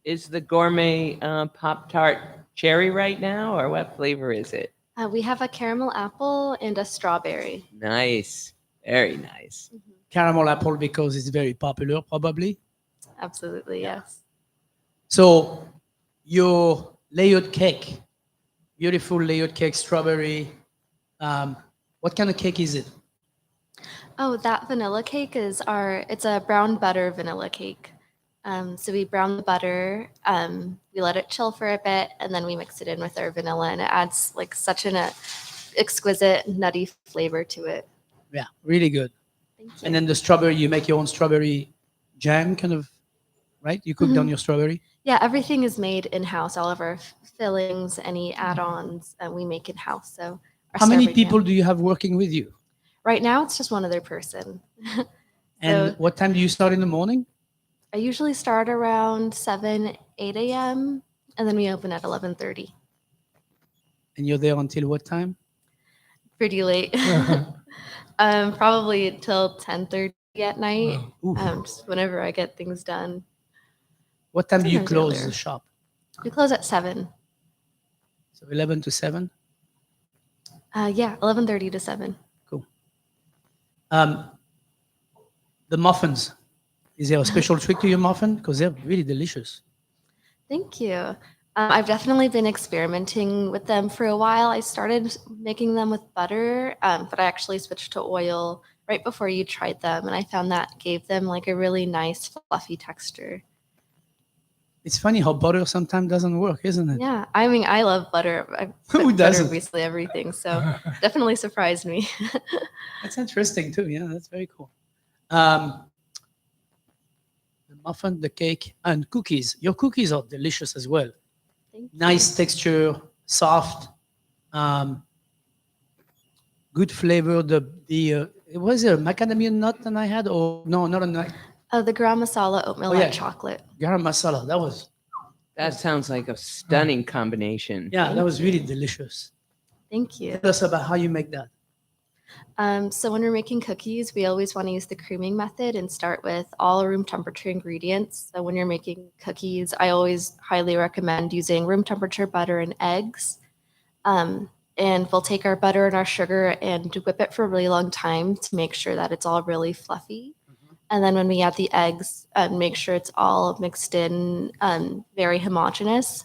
Is the gourmet Pop-Tart cherry right now, or what flavor is it? We have a caramel apple and a strawberry. Nice. Very nice. Caramel apple because it's very popular, probably. Absolutely, yes. So your layered cake. Beautiful layered cake, strawberry. What kind of cake is it? Oh, that vanilla cake is it's a brown butter vanilla cake. So we brown the butter, we let it chill for a bit, and then we mix it in with our vanilla, and it adds like such an exquisite nutty flavor to it. Yeah, really good. Thank you. And then the strawberry, you make your own strawberry jam, kind of, right? You cook down your strawberry. Yeah, everything is made in-house. All of our fillings, any add-ons, we make in-house. So our How many strawberry jam. people do you have working with you? Right now, it's just one other person. And So- what time do you start in the morning? I usually start around 7, 8 a.m., and then we open at 11:30. And you're there until what time? Pretty late. Probably till 10:30 at night. Ooh. Just whenever I get things done. What time do you sometimes close earlier. the shop? We close at 7. So 11 to 7? Yeah, 11:30 to 7. Cool. The muffins. Is there a special trick to your muffin? Because they're really delicious. Thank you. I've definitely been experimenting with them for a while. I started making them with butter, but I actually switched to oil right before you tried them, and I found that gave them like a really nice fluffy texture. It's funny how butter sometimes doesn't work, isn't it? Yeah, I mean, I love butter. I've Who put butter doesn't? in basically everything, so definitely surprised me. That's interesting too. Yeah, that's very cool. The muffin, the cake, and cookies. Your cookies are delicious as well. Thank you. Nice texture, soft, good flavor. It was a macadamia nut that I had, or no, not a nut. The garam masala oatmeal Oh, yeah. light chocolate. Garam masala. That sounds like a stunning combination. Yeah, that was really delicious. Thank you. Tell us about how you make that. So when we're making cookies, we always want to use the creaming method and start with all room temperature ingredients. So when you're making cookies, I always highly recommend using room temperature butter and eggs. And we'll take our butter and our sugar and whip it for a really long time to make sure that it's all really fluffy. And then when we add the eggs, make sure it's all mixed in very homogeneous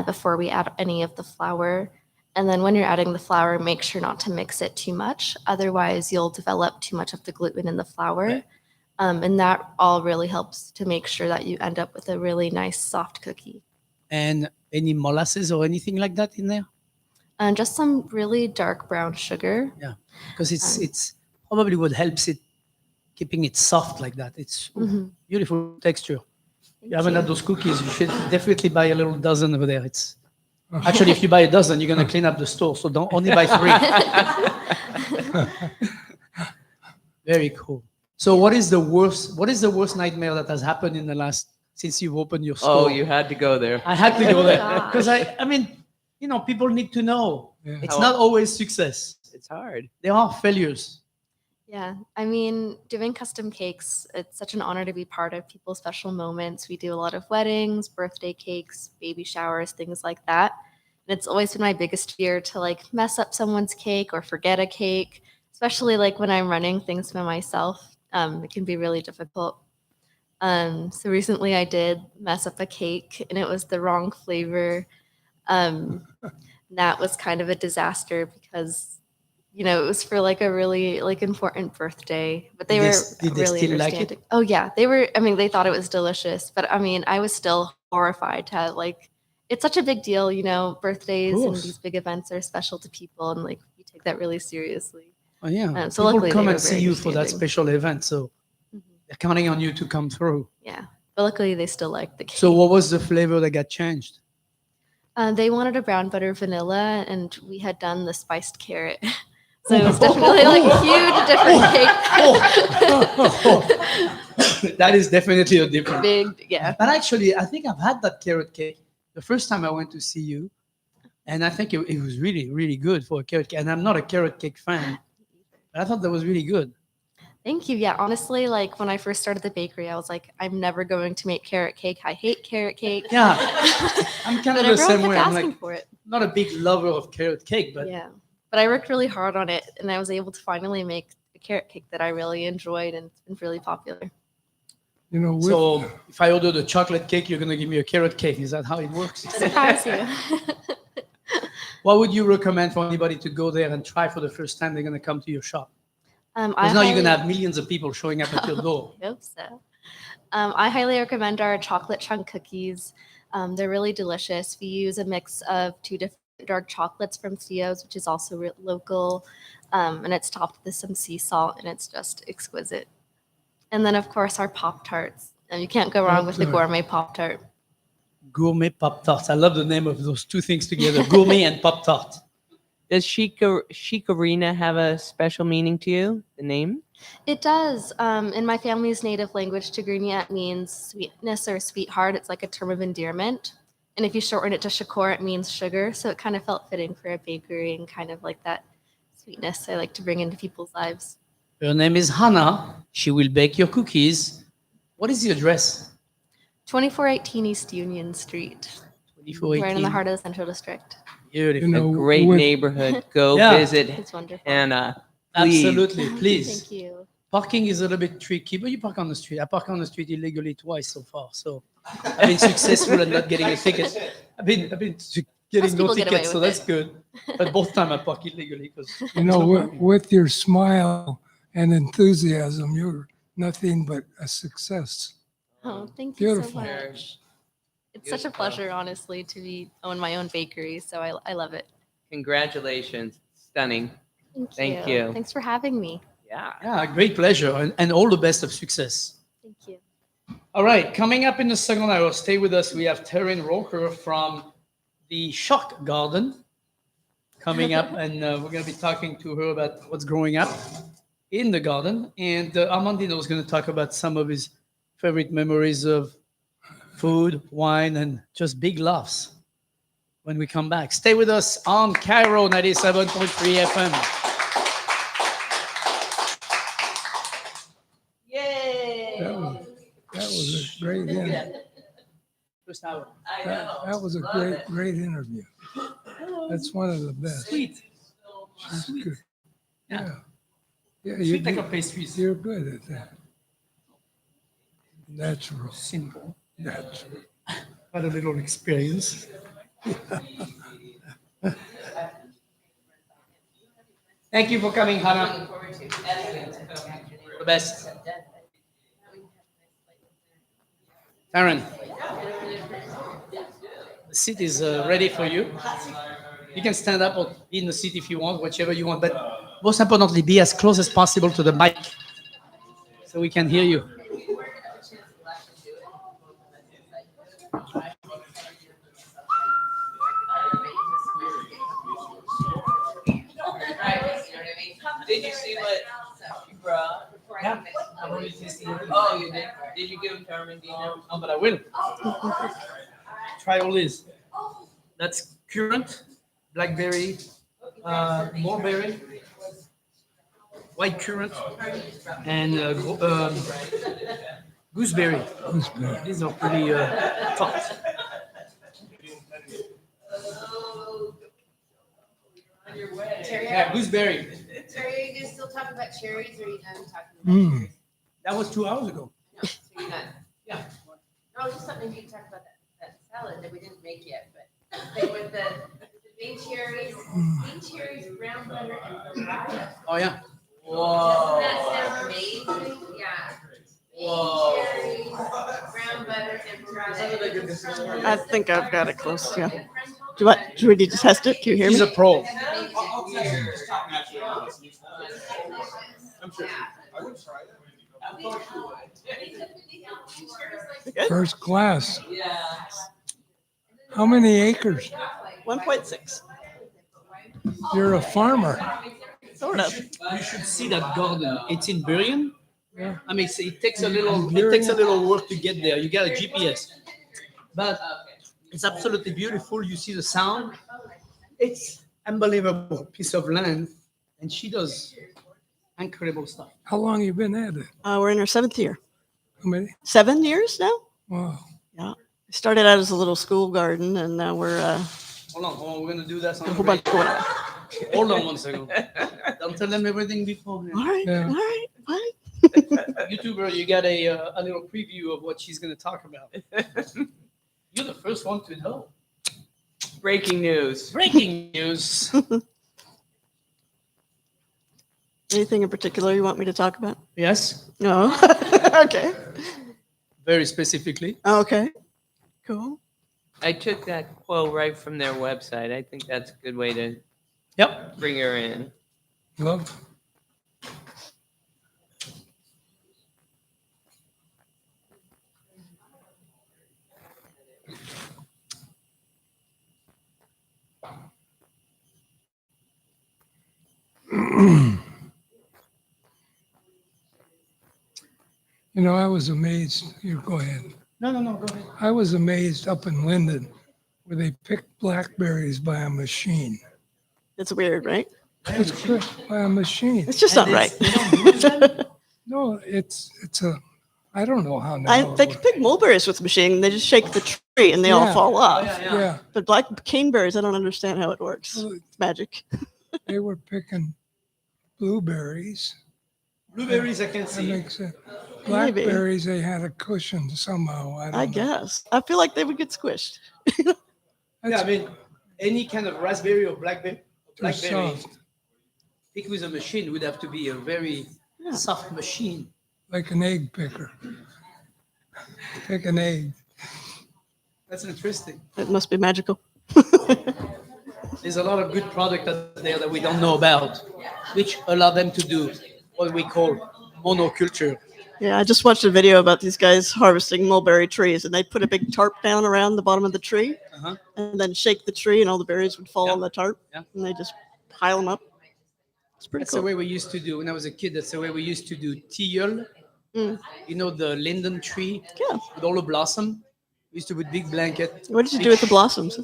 before we add any of the flour. And then when you're adding the flour, make sure not to mix it too much. Otherwise, you'll develop too much of the gluten in the flour. Right. And that all really helps to make sure that you end up with a really nice soft cookie. And any molasses or anything like that in there? And just some really dark brown sugar. Yeah, because it's probably what helps it, keeping it soft like that. It's beautiful texture. Thank You haven't you. had those cookies, you should definitely buy a little dozen over there. It's actually, if you buy a dozen, you're gonna clean up the store. So don't only buy 3. Very cool. So what is the worst nightmare that has happened in the since you've opened your store? Oh, you had to go there. I had to go there gosh. because I mean, people need to know. Yeah. It's How- not always success. It's hard. There are failures. Yeah, I mean, doing custom cakes, it's such an honor to be part of people's special moments. We do a lot of weddings, birthday cakes, baby showers, things like that. And it's always been my biggest fear to like mess up someone's cake or forget a cake, especially like when I'm running things by myself. It can be really difficult. So recently I did mess up a cake and it was the wrong flavor. That was kind of a disaster because it was for like a really like important birthday, but they Did were they really still like it? understanding. Oh yeah, they were. I mean, they thought it was delicious, but I mean, I was still horrified to like. It's such a big deal, Birthdays and course. these big events are special to people, and like we take that really seriously. Oh, yeah. So People luckily come they and were see very you for that understanding. special event, so Mhm. they're counting on you to come through. Yeah, but luckily they still liked the cake. So what was the flavor that got changed? They wanted a brown butter vanilla, and we had done the spiced carrot. So it was definitely like a huge different cake. That is definitely a difference. Big, yeah. But actually, I think I've had that carrot cake the first time I went to see you, and I think it was really, really good for a carrot cake. And I'm not a carrot cake fan, but I thought that was really good. Thank you. Yeah, honestly, like when I first started the bakery, I was like, I'm never going to make carrot cake. I hate carrot cake. Yeah, I'm kind But of the everyone same kept way. I'm asking like for it. not a big lover of carrot cake, but Yeah, but I worked really hard on it, and I was able to finally make a carrot cake that I really enjoyed, and it's been really popular. You know, with, So if I order the chocolate cake, you're going to give me a carrot cake. Is that how it works? Surprise you. What would you recommend for anybody to go there and try for the first time they're going to come to your shop? I Because now you're going to highly- have millions of people showing up at your door. I hope so. I highly recommend our chocolate chunk cookies. They're really delicious. We use a mix of 2 different dark chocolates from Theo's, which is also local, and it's topped with some sea salt, and it's just exquisite. And then, of course, our Pop-Tarts. And you can't go wrong with the Pop-Tart. gourmet Pop-Tart. Gourmet Pop-Tarts. I love the name of those two things together, gourmet and Pop-Tart. Does Chicorina have a special meaning to you? The name? It does. In my family's native language, Tigrinya, it means sweetness or sweetheart. It's like a term of endearment. And if you shorten it to Shakor, it means sugar. So it kind of felt fitting for a bakery and kind of like that sweetness I like to bring into people's lives. Her name is Hannah. She will bake your cookies. What is the address? 2418 East Union Street, 2418. right in the heart of the Central District. Beautiful. You know, A great with- neighborhood. Go Yeah. visit It's wonderful. Hannah. Please. Absolutely, please. Thank you. Parking is a little bit tricky, but you park on the street. I park on the street illegally twice so far, so I've been successful at not getting a ticket. I've been getting no people get away tickets, so with that's good. But both times I park illegally because You know, with your smile and enthusiasm, you're nothing but a success. Oh, thank you so Beautiful. much. It's such a Beautiful. pleasure, honestly, to own my own bakery. So I love it. Congratulations. Stunning. Thank you. Thanks for having me. Yeah. yeah, great pleasure and all the best of success. Thank you. All right, coming up in the second hour, stay with us. We have Terran Corker from the Shock Garden coming up, and we're going to be talking to her about what's growing up in the garden. And Armandino is going to talk about some of his favorite memories of food, wine, and just big laughs when we come back. Stay with us on Cairo 97.3 FM. Yay. That was a great interview. First hour. I know. That was a Love great, it. great interview. That's one of the best. Sweet. She's good. Yeah. Yeah, Sweet like a pastries. you're good at that. Natural. Simple. Natural. Had a little experience. Thank you for coming, Hannah. The best. Terran, the seat is ready for you. You can stand up or be in the seat if you want, whichever you want, but most importantly, be as close as possible to the mic so we can hear you. Did you see what you brought? Yeah, I've already tasted it. Oh, you did? Did you give him to Armandino? No, but I will. Try all this. That's currant, blackberry, mulberry, white currant, and gooseberry. These are pretty tough. Yeah, gooseberry. Are you guys still talking about cherries or are you done talking about Mm. cherries? That was 2 hours ago. No, so you're done. Yeah. No, just something you talk about that salad that we didn't make yet, but they with the green cherries, brown butter and burrata. Oh, yeah. Whoa. Doesn't that sound amazing? Yeah. Whoa. Bean cherries, brown butter and burrata. I think I've got it close, yeah. Do we need to test it? Can you hear He's me? a pro. I'm sure. I would try that. First class. Yeah. How many acres? 1.6, You're a farmer. sort of. You should see that garden. It's in Burien. Yeah. I mean, it takes a little work to get there. You got a GPS, but it's absolutely beautiful. You see the sound. It's unbelievable piece of land, and she does incredible stuff. How long you been at it? We're in our 7th year. How many? 7 years now? Wow. Started out as a little school garden, and now we're Hold on. We're gonna do that. a whole bunch going on. Hold on one second. Don't tell them everything before. All right, Yeah. all right, fine. YouTuber, you got a little preview of what she's going to talk about. You're the first one to know. Breaking news. Breaking news. Anything in particular you want me to talk about? Yes, No. Okay. very specifically. Okay. Cool. I took that quote right from their website. I think that's a good way to Yep. bring her in. Love. You know, I was amazed. You go ahead. No, go ahead. I was amazed up in Linden where they picked blackberries by a machine. It's weird, right? It's picked by a machine. It's just not right. No, it's a. I don't know how now. They can pick mulberries with a machine. They just shake the tree and they all Yeah. fall off. Yeah, But black caneberries, I don't understand how it works. well, It's magic. they were picking blueberries. Blueberries, I can That see. makes sense. Maybe. Blackberries, they had a cushion somehow. I don't I know. guess. I feel like they would get squished. Yeah, That's I mean, any kind of raspberry or blackberry, too soft, pick with a machine would have to be a very Yeah. soft machine. like an egg picker. Pick an egg. That's interesting. It must be magical. There's a lot of good product out there that we don't know about, which allow them to do what we call monoculture. Yeah, I just watched a video about these guys harvesting mulberry trees, and they put a big tarp down around the bottom of the tree, Uh-huh. and then shake the tree, and all the berries would fall Yeah. on the tarp, Yeah. and they just pile them up. It's pretty That's the cool. way we used to do when I was a kid. That's the way we used to do teal. Mm. You know, the linden tree Yeah. with all the blossom. We used to put big blanket. What did you do with the blossoms?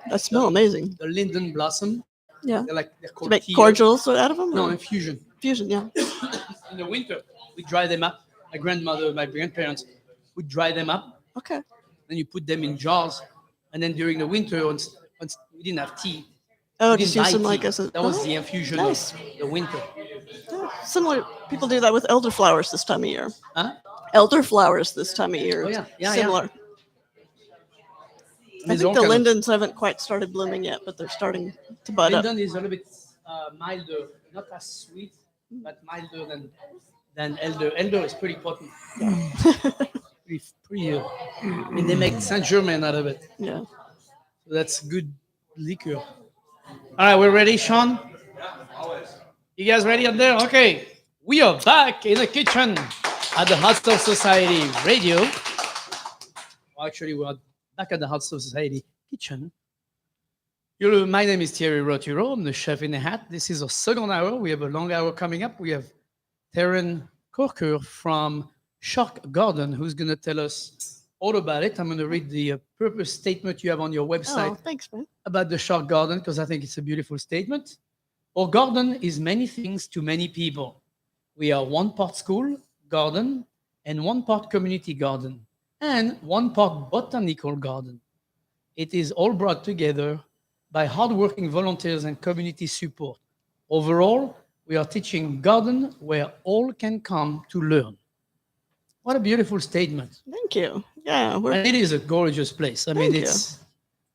They smell amazing. The linden blossom. Yeah. They're To called make teal. cordials out of them? No, or infusion. Fusion, yeah. In the winter, we dry them up. My grandmother, my grandparents would dry them up. Okay. Then you put them in jars. And then during the winter, once we didn't have tea. Oh, we just didn't use buy them like tea. as a. That was oh, the infusion nice. of the winter. yeah. Similar. People do that with elderflowers this time of year. Huh? Elderflowers this time of year. Oh, yeah. Yeah, Similar. I There's think all the kind of- lindens haven't quite started blooming yet, but they're starting to bud up. Linden is a little bit milder, not as sweet, but milder than elder. Elder is pretty potent. pretty and they make Saint Germain out of it. Yeah. So that's good liquor. All right, we're ready, Sean? You guys ready up there? Okay. We are back in the kitchen at the Hot Stuff Society Radio. Well, actually, we're back at the Hot Stuff Society kitchen. My name is Thierry Roturo. I'm the chef in the hat. This is our second hour. We have a long hour coming up. We have Terran Corker from Shark Garden who's going to tell us all about it. I'm going to read the purpose statement you have on your website Oh, thanks, man. about the Shark Garden because I think it's a beautiful statement. Our garden is many things to many people. We are 1 part school garden and 1 part community garden and 1 part botanical garden. It is all brought together by hardworking volunteers and community support. Overall, we are teaching garden where all can come to learn. What a beautiful statement. Thank you. Yeah, we're And it is a gorgeous place. I mean, Thank you. it's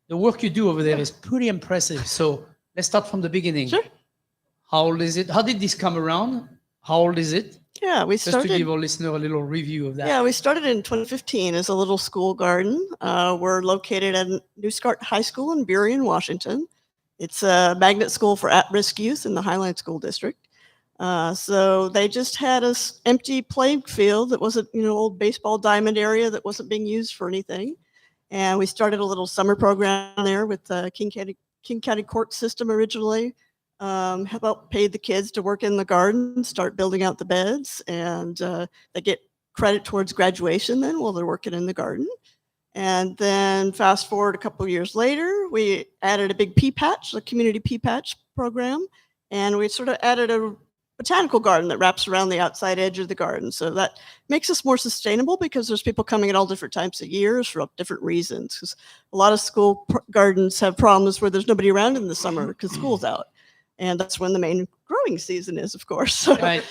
the work you do over there is pretty impressive. So let's start from the beginning. Sure. How old is it? How did this come around? How old is it? yeah, we Just to started. give our listener a little review of that. Yeah, we started in 2015 as a little school garden. We're located at New Start High School in Burien, Washington. It's a magnet school for at-risk youth in the Highline School District. So they just had us empty playing field that wasn't, old baseball diamond area that wasn't being used for anything. And we started a little summer program there with the King County Court System originally. Help paid the kids to work in the garden, start building out the beds, and they get credit towards graduation then while they're working in the garden. And then fast forward a couple of years later, we added a big pea patch, a community pea patch program, and we sort of added a botanical garden that wraps around the outside edge of the garden. So that makes us more sustainable because there's people coming at all different times of years for different reasons. Because a lot of school gardens have problems where there's nobody around in the summer because school's out. And that's when the main growing season is, of course. So Right.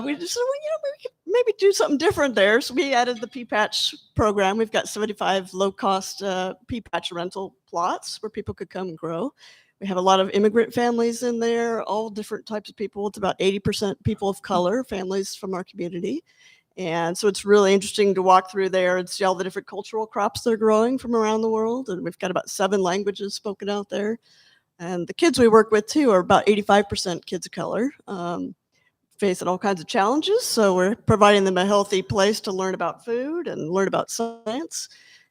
we just said, well, maybe do something different there. So we added the pea patch program. We've got 75 low-cost pea patch rental plots where people could come and grow. We have a lot of immigrant families in there, all different types of people. It's about 80% people of color, families from our community. And so it's really interesting to walk through there and see all the different cultural crops they're growing from around the world. And we've got about 7 languages spoken out there. And the kids we work with, too, are about 85% kids of color. Facing all kinds of challenges. So we're providing them a healthy place to learn about food and learn about science.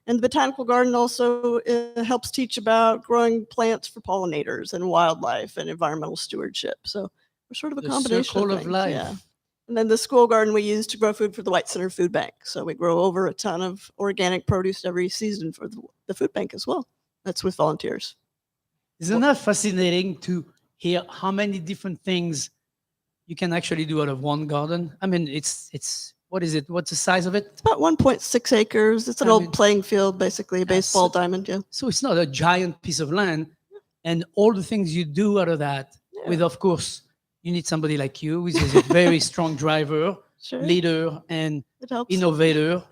And the botanical garden also helps teach about growing plants for pollinators and wildlife and environmental stewardship. So we're sort of a The combination circle of things, life. yeah. And then the school garden we use to grow food for the White Center Food Bank. So we grow over a ton of organic produce every season for the food bank as well. That's with volunteers. Isn't that fascinating to hear how many different things you can actually do out of one garden? I mean, it's what is it? What's the size of it? It's about 1.6 acres. It's an I old mean, playing field, basically, a baseball diamond, yeah. So it's not a giant piece of land. And all the things you do out of that, Yeah. with, of course, you need somebody like you, who is a very strong driver, Sure, leader, and it helps. innovator.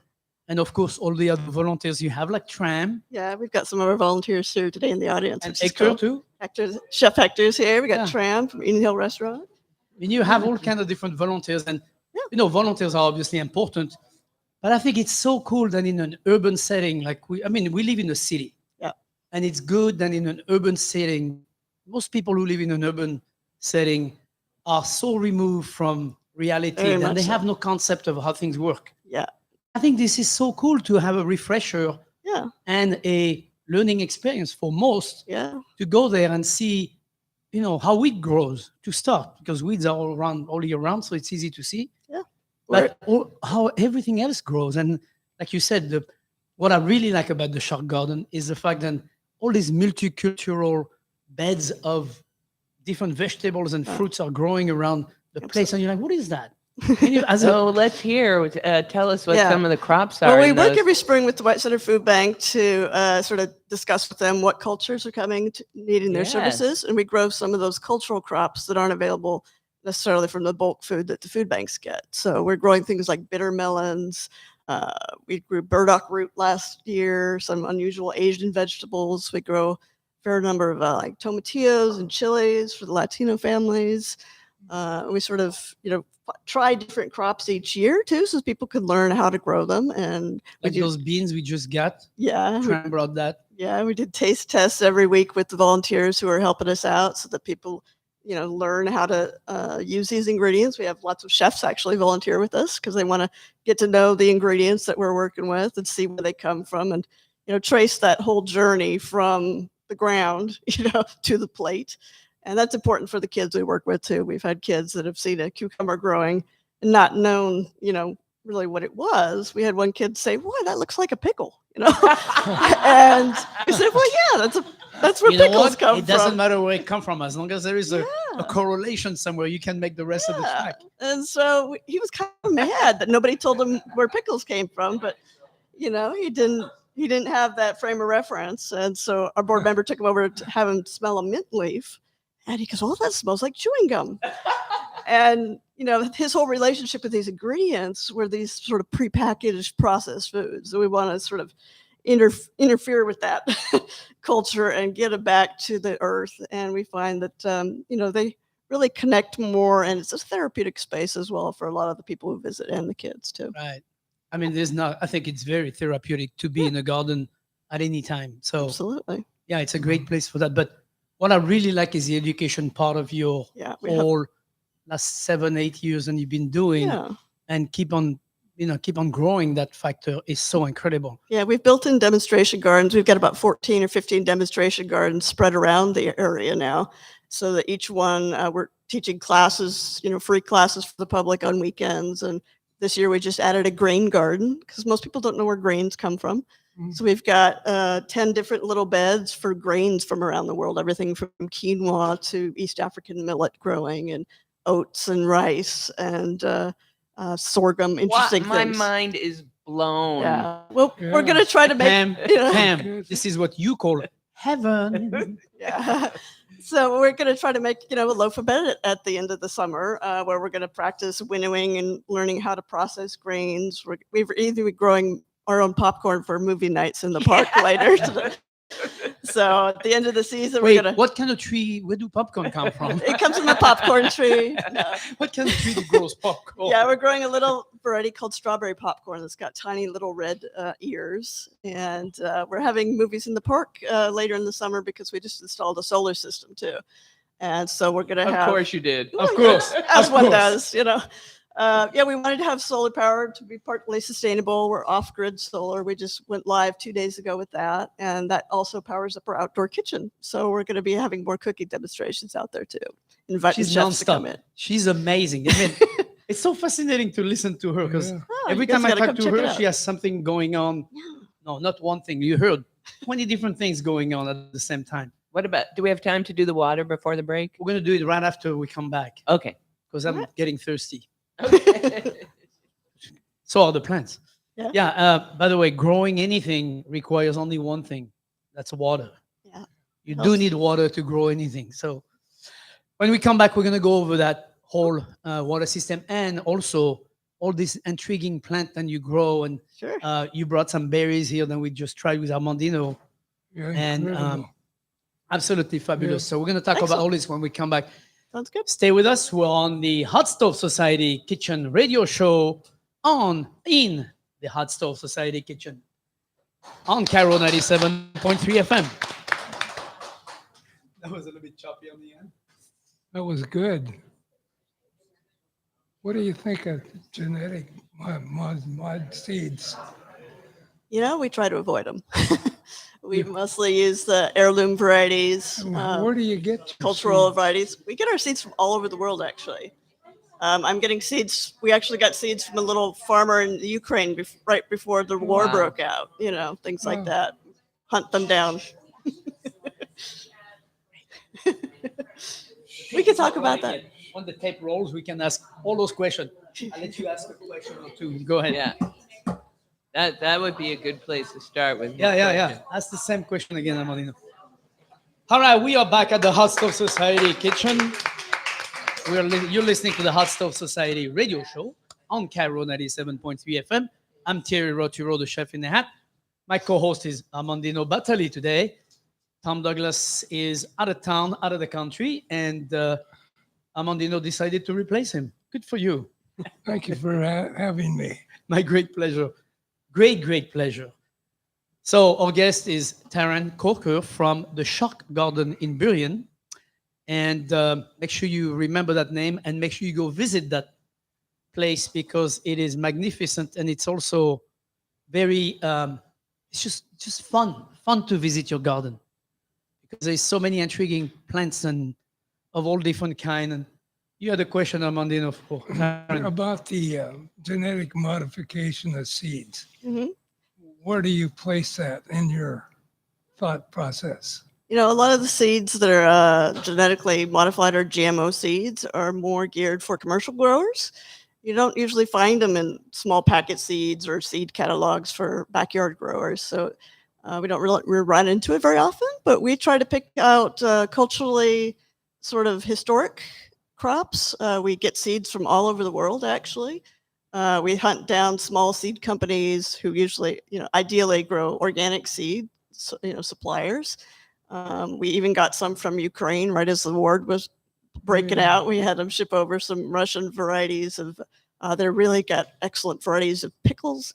And of course, all the other volunteers you have, like Tram Yeah, we've got some of our volunteers here today in the audience. and which is Hector cool. too. Chef Hector's here. We got Yeah. Tram from Eden Hill Restaurant. And you have all kind of different volunteers. And, Yeah. volunteers are obviously important. But I think it's so cool that in an urban setting, like we live in a city. Yeah. And it's good that in an urban setting, most people who live in an urban setting are so removed from reality Very that much they so. have no concept of how things work. Yeah, I think this is so cool to have a refresher yeah, and a learning experience for most yeah. to go there and see, how wheat grows to start, because weeds are all year round, so it's easy to see. Yeah. But how everything else grows. And like you said, what I really like about the Shark Garden is the fact that all these multicultural beds of different vegetables and fruits are growing around the place. And you're like, what is that? And you, as a, So let's hear. Tell us what Yeah. some of the crops are. Well, we in work those. every spring with the White Center Food Bank to sort of discuss with them what cultures are coming to needing their Yes. services, and we grow some of those cultural crops that aren't available necessarily from the bulk food that the food banks get. So we're growing things like bitter melons. We grew burdock root last year, some unusual Asian vegetables. We grow a fair number of like tomatillos and chilies for the Latino families. We sort of, try different crops each year too, so people can learn how to grow them. And we like do, those beans we just got, yeah, Tram brought that. we did taste tests every week with the volunteers who are helping us out, so that people, learn how to use these ingredients. We have lots of chefs actually volunteer with us because they want to get to know the ingredients that we're working with and see where they come from, and trace that whole journey from the ground, to the plate. And that's important for the kids we work with too. We've had kids that have seen a cucumber growing and not known, really what it was. We had one kid say, "Boy, that looks like a pickle," and we said, "Well, yeah, that's where You know pickles what? come It doesn't from." matter where it come from, as long as there is a Yeah. correlation somewhere, you can make the rest of the Yeah. track. And so he was kind of mad that nobody told him where pickles came from, but he didn't have that frame of reference. And so our board member took him over to have him smell a mint leaf, and he goes, "Oh, that smells like chewing gum." And his whole relationship with these ingredients were these sort of prepackaged processed foods. So we want to sort of interfere with that culture and get it back to the earth. And we find that they really connect more, and it's a therapeutic space as well for a lot of the people who visit and the kids too. Right. I mean, I think it's very therapeutic to be in a garden at any time. So Absolutely. yeah, it's a great place for that. But what I really like is the education part of your Yeah. We have, whole last 7-8 years and you've been doing, yeah. and keep on growing. That factor is so incredible. Yeah, we've built in demonstration gardens. We've got about 14 or 15 demonstration gardens spread around the area now, so that each one we're teaching classes, free classes for the public on weekends. And this year we just added a grain garden because most people don't know where grains come from. So we've got 10 different little beds for grains from around the world, everything from quinoa to East African millet growing, and oats and rice and sorghum. Interesting My things. mind is blown. Yeah. Well, we're Yeah. going to try to make. Pam, you know, Pam, this is what you call heaven. Yeah. So we're going to try to make, a loaf of bread at the end of the summer, where we're going to practice winnowing and learning how to process grains. We've even been growing our own popcorn for movie nights in the park later. So at the end of the season, Wait, we're going to. what kind of tree? Where do popcorn come from? It comes from the popcorn tree. No. What kind of tree that grows popcorn? Yeah, we're growing a little variety called strawberry popcorn that's got tiny little red ears. And we're having movies in the park later in the summer because we just installed a solar system too. And so we're going to have. Of course you did. Of course. As of one course. does. Yeah, we wanted to have solar power to be partly sustainable. We're off-grid solar. We just went live 2 days ago with that. And that also powers up our outdoor kitchen. So we're going to be having more cooking demonstrations out there too. Inviting She's chefs to come nonstop. in. She's amazing. I mean, it's so fascinating to listen to her because Yeah. Oh, every you guys time I gotta talk come to check it her, out. she has something going on. No, not one thing. You heard 20 different things going on at the same time. What about, do we have time to do the water before the break? We're going to do it right after we come back Okay. because I'm Alright. getting thirsty. Okay. So are the plants. Yeah. Yeah. By the way, growing anything requires only one thing. That's water. Yeah. You do Helps. need water to grow anything. So when we come back, we're going to go over that whole water system and also all this intriguing plant that you grow. And Sure. you brought some berries here that we just tried with Armandino. Yeah, And incredible. absolutely fabulous. Yeah. So we're going to talk about Excellent. all this when we come back. Sounds good. Stay with us. We're on the Hot Stove Society Kitchen radio show in the Hot Stove Society Kitchen on Caro 97.3 FM. That was a little bit choppy on the end. That was good. What do you think of genetic mud seeds? We try to avoid them. We mostly use the heirloom varieties, Where do you get your cultural seeds? varieties. We get our seeds from all over the world, actually. I'm getting seeds. We actually got seeds from a little farmer in Ukraine right before the war Wow. broke out, things like Wow. that. Hunt them down. We can talk about that. When the tape rolls, we can ask all those questions. I'll let you ask a question or two. Go ahead. Yeah. That would be a good place to start with. Yeah. Ask the same question again, Armandino. All right, we are back at the Hot Stove Society Kitchen. You're listening to the Hot Stove Society radio show on Caro 97.3 FM. I'm Thierry Roturo, the chef in the hat. My co-host is Armandino Batali today. Tom Douglas is out of town, out of the country, and Armandino decided to replace him. Good for you. Thank you for having me. My great pleasure. Great pleasure. So our guest is Terran Corker from the Shock Garden in Burien. And make sure you remember that name and make sure you go visit that place because it is magnificent and it's also very, it's just fun to visit your garden because there's so many intriguing plants and of all different kind. And you had a question, Armandino, for Terran. About the genetic modification of seeds. Mhm. Where do you place that in your thought process? A lot of the seeds that are genetically modified or GMO seeds are more geared for commercial growers. You don't usually find them in small packet seeds or seed catalogs for backyard growers. So we don't really run into it very often, but we try to pick out culturally sort of historic crops. We get seeds from all over the world, actually. We hunt down small seed companies who usually, ideally grow organic seed, suppliers. We even got some from Ukraine right as the war was breaking Yeah. out. We had them ship over some Russian varieties of. They're really got excellent varieties of pickles,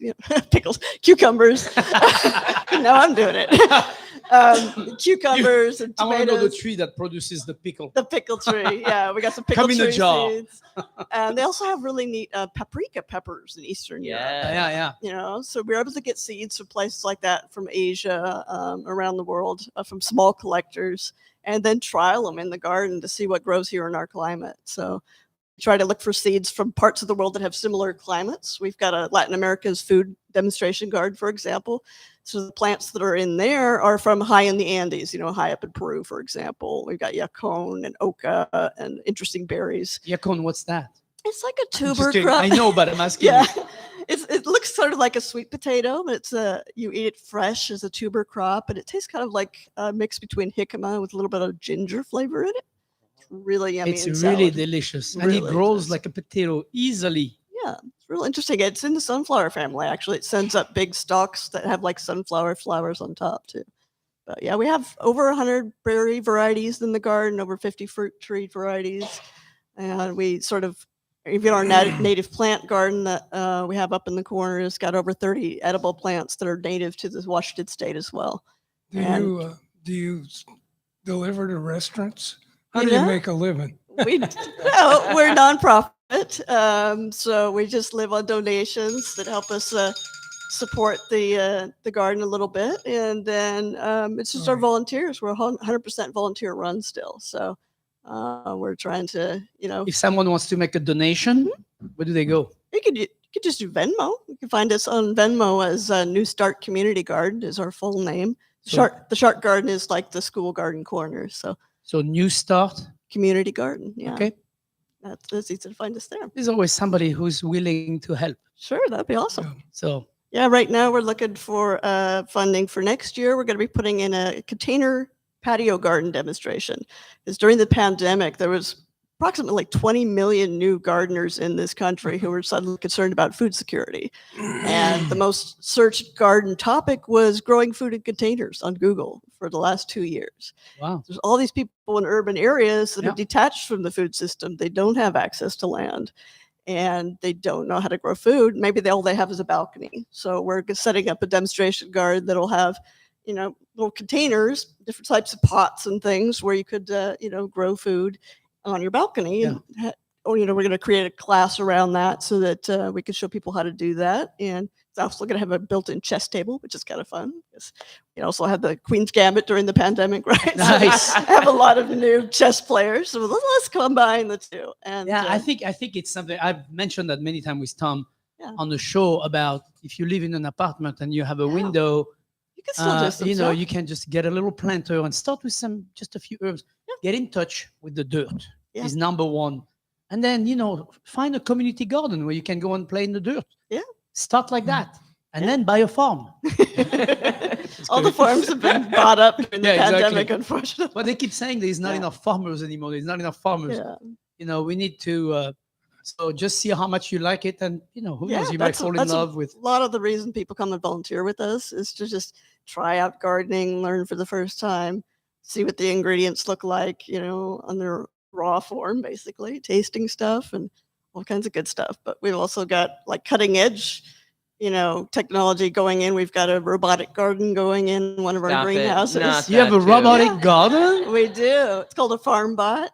cucumbers. No, I'm doing it. Cucumbers and I want to know the tomatoes. tree that produces the pickle. The pickle tree, yeah, we got some pickle Come in a tree jar. seeds. And they also have really neat paprika peppers in Eastern Europe. Yeah. Yeah. So we're able to get seeds from places like that from Asia, around the world, from small collectors, and then trial them in the garden to see what grows here in our climate. So we try to look for seeds from parts of the world that have similar climates. We've got a Latin America's food demonstration garden, for example. So the plants that are in there are from high in the Andes, high up in Peru, for example. We've got yacon and oca and interesting berries. Yacon, what's that? It's like a I'm just tuber kidding. crop. I know, but I'm asking Yeah. you. it looks sort of like a sweet potato, but it's you eat it fresh as a tuber crop, and it tastes kind of like a mix between jicama with a little bit of ginger flavor in it. It's really yummy. It's in really salad. delicious. And it Really grows does. like a potato easily. Yeah, it's real interesting. It's in the sunflower family, actually. It sends up big stalks that have like sunflower flowers on top, too. But yeah, we have over 100 berry varieties in the garden, over 50 fruit tree varieties. And we sort of, even our native plant garden that we have up in the corner has got over 30 edible plants that are native to the Washington state as well. Do you deliver to restaurants? How You do you know? make a living? We're a nonprofit, so we just live on donations that help us support the garden a little bit, and then it's just our Right. volunteers. We're 100% volunteer run still, so we're trying to, If someone wants to make a donation, where do they go? you could just do Venmo. You can find us on Venmo as New Start Community Garden is our full name. So- The Shark Garden is like the school garden corner, so So New Start. community garden. Yeah, Okay. that's easy to find us there. There's always somebody who's willing to help. Sure, that'd be awesome. Yeah. So Yeah, right now we're looking for funding for next year. We're going to be putting in a container patio garden demonstration. Because during the pandemic, there was approximately like 20 million new gardeners in this country who were suddenly concerned about food security. And the most searched garden topic was growing food in containers on Google for the last 2 years. wow. There's all these people in urban areas that Yeah. are detached from the food system. They don't have access to land and they don't know how to grow food. Maybe all they have is a balcony. So we're setting up a demonstration garden that'll have, little containers, different types of pots and things where you could, grow food on your balcony. Yeah. And, we're going to create a class around that so that we can show people how to do that. And it's also going to have a built-in chess table, which is kind of fun. We also had the Queen's Gambit during the pandemic, right? Nice. So I have a lot of new chess players. So let's combine the two. And Yeah, I think it's something I've mentioned that many times with Tom Yeah. on the show about if you live in an apartment and you have a Yeah. window, you can still do some stuff. you can just get a little planter and start with just a few herbs. Get in touch with the dirt Yeah. is number one. And then, find a community garden where you can go and play in the dirt. Yeah. Start like that. And Yeah. then buy a farm. All the farms have been bought up during the Yeah, exactly. pandemic, unfortunately. But they keep saying there's not Yeah. enough farmers anymore. There's not enough farmers. Yeah. We need to, so just see how much you like it. And, who knows, you might fall in that's love with. a lot of the reason people come and volunteer with us is to just try out gardening, learn for the first time, see what the ingredients look like, on their raw form, basically, tasting stuff and all kinds of good stuff. But we've also got like cutting edge, technology going in. We've got a robotic garden going in one of our Stop it. greenhouses. Not You have a that too. robotic Yeah. garden? We do. It's called a farm bot.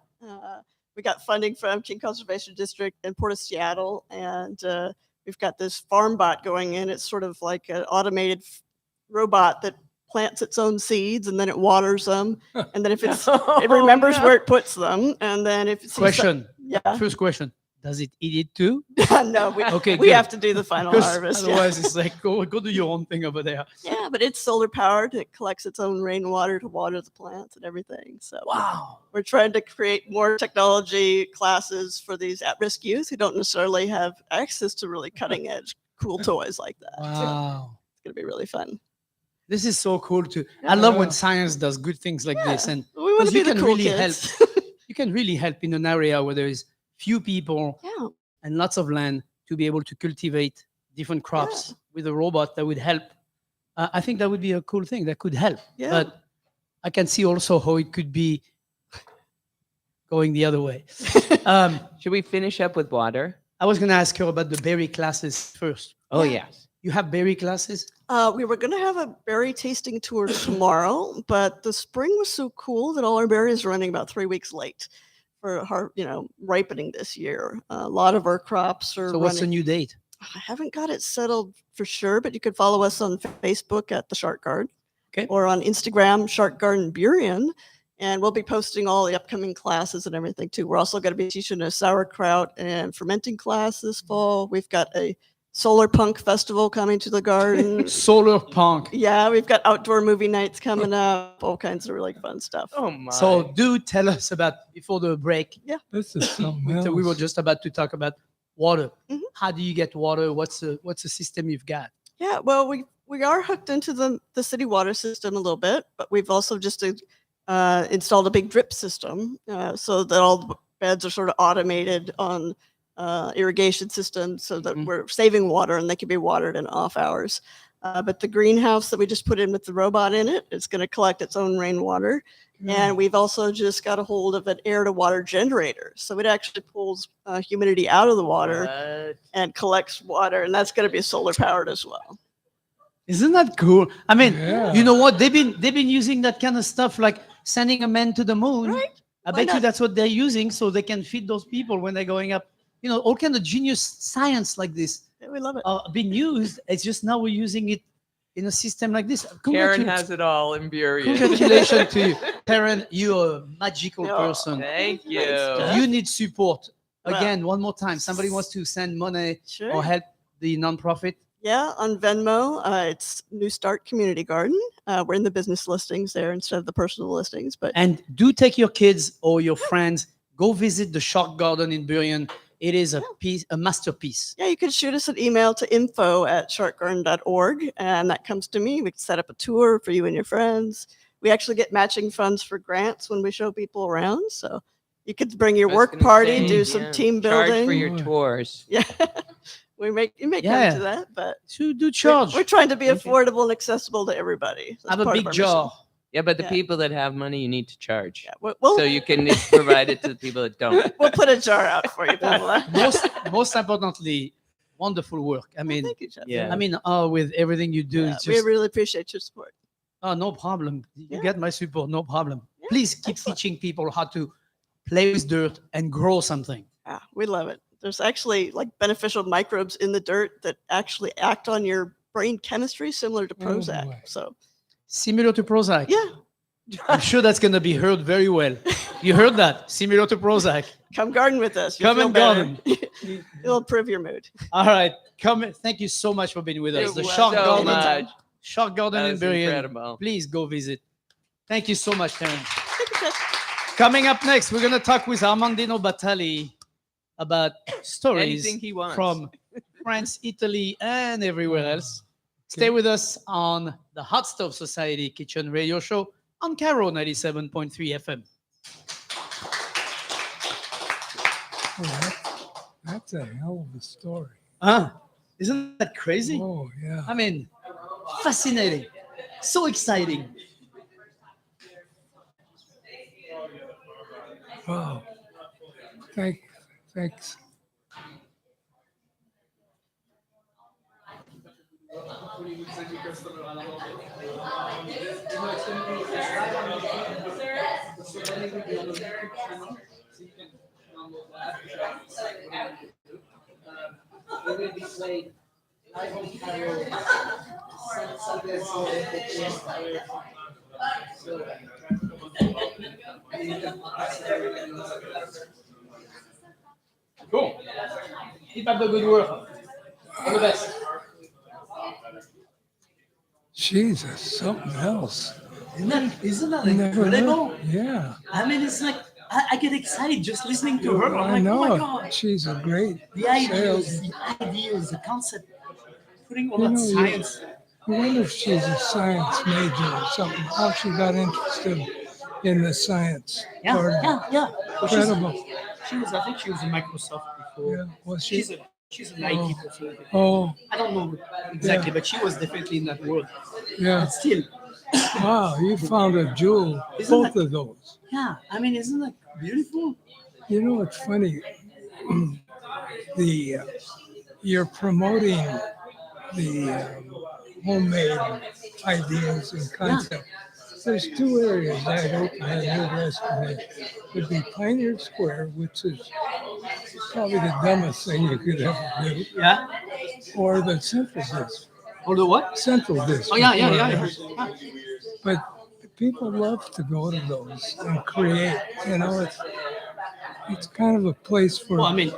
We got funding from King Conservation District and Port of Seattle, and we've got this farm bot going in. It's sort of like an automated robot that plants its own seeds, and then it waters them, and then if it remembers where it puts them, and then if it sees some- Question. yeah, First question. Does it eat it too? no, Okay, we good. have to do the final 'Cause harvest. Yeah. Otherwise, it's like, go do your own thing over there. Yeah, but it's solar powered. It collects its own rainwater to water the plants and everything. So Wow. we're trying to create more technology classes for these at-risk youth who don't necessarily have access to really cutting edge cool toys like that. Wow. It's going to be really fun. This is so cool too. I love when Yeah. science does good things like this. And We want to 'cause be you the can cool really kids. you can really help in an area where there is few people Yeah, and lots of land to be able to cultivate different crops with a robot that would help. I think that would be a cool thing that could help. Yeah. But I can see also how it could be going the other way. Should we finish up with water? I was going to ask you about the berry classes first. Oh, Yeah. yes. You have berry classes? we were going to have a berry tasting tour tomorrow, but the spring was so cool that all our berries are running about 3 weeks late for ripening this year. A lot of our crops are So what's the running. new date? I haven't got it settled for sure, but you could follow us on Facebook at the Shark Garden, Okay. or on Instagram, Shark Garden Burien, and we'll be posting all the upcoming classes and everything too. We're also going to be teaching a sauerkraut and fermenting class this fall. We've got a solar punk festival coming to the garden. Solar punk. Yeah, we've got outdoor movie nights coming up, all kinds of really fun stuff. Oh, my. So do tell us about before the break. This is something So we were else. just about to talk about water. Mhm. How do you get water? What's the system you've got? Yeah, well, we are hooked into the city water system a little bit, but we've also just installed a big drip system so that all the beds are sort of automated on irrigation systems so that Mhm. we're saving water and they can be watered in off hours. But the greenhouse that we just put in with the robot in it, it's going to collect its own rainwater. And we've also just got a hold of an air to water generator. So it actually pulls humidity out of the water What? and collects water. And that's going to be solar powered as well. Isn't that cool? I mean, Yeah. you know what? They've been using that kind of stuff like sending a man to the moon. Right? I Why bet you not? that's what they're using so they can feed those people when they're going up. You know, all kind of genius science like this Yeah, we love it. are being used. It's just now we're using it in a system like this. Karen has it all in Burien. Congratulations to you. Terran, you're a magical Oh, person. Thank you. Thanks, You need support. Well- Again, one more time. Somebody wants to send money Sure. or help the nonprofit. Yeah, on Venmo, it's New Start Community Garden. We're in the business listings there instead of the personal listings. But And do take your kids or your friends. Go visit the Shark Garden in Burien. It is a masterpiece. yeah, you can shoot us an email to info@sharkgarden.org, and that comes to me. We can set up a tour for you and your friends. We actually get matching funds for grants when we show people around. So you could bring your I was work gonna party, say, do some yeah, team Charge building. for your tours. Yeah, you may Yeah. come to that, but To do we're, charge. we're trying to be Okay. affordable and accessible to everybody. I have That's a part of big our mission. jar. Yeah, but the Yeah. people that have money, you need to charge. Yeah, we'll, So you can provide it to the people that don't. we'll put a jar out for you, Pamela. Most importantly, wonderful work. I mean, Thank you, Jeff. Yeah. with everything you do, Yeah, it's we just really appreciate your support. no problem. You Yeah. get my support, no problem. Yeah, Please keep excellent. teaching people how to play with dirt and grow something. Yeah, we love it. There's actually like beneficial microbes in the dirt that actually act on your brain chemistry similar to Oh, Prozac. boy. So Similar to Prozac. yeah, I'm sure that's going to be heard very well. You heard that? Similar to Prozac. come garden with us. You'll Come feel and better. garden. It'll improve your mood. All right. Come. Thank you so much for being with us. You're The welcome. Shark So Garden. much. Shark Garden That in was Burien. incredible. Please go visit. Thank you so much, Terran. Thank you, Jeff. Coming up next, we're going to talk with Armandino Batali about stories Anything he wants. from France, Italy, and everywhere else. Stay with us on the Hot Stove Society Kitchen Radio Show on Caro 97.3 FM. Oh, that's a hell of a story. Isn't that crazy? Oh, yeah. I mean, fascinating. So exciting. Wow. Thanks. Cool. Keep up the good work. All the best. Jesus, something else. Isn't that Never incredible? heard- Yeah, I mean, it's like, I get excited just listening to her. I'm I like, oh my know. God. She's a great The ideas, sales. the concept, putting all You that know, you- science. I wonder if she's a science major or something. How she got interested in the science part. of it. Yeah. Well, Incredible. I think she was in Microsoft before. Yeah. Was she? She's an IT person. Oh, I don't know exactly, but she was definitely in that world. yeah. But still, Wow, you found a jewel. Isn't Both that- of those. yeah, I mean, isn't that beautiful? You know, it's funny. You're promoting the homemade ideas and concepts. There's two areas I'd open a new restaurant. Would be Pioneer Square, which is probably the dumbest thing you could ever do, Yeah. or the Central District. Or the what? Central District. Oh, yeah. But people love to go to those and create. You know, it's kind of a place for Well, I mean,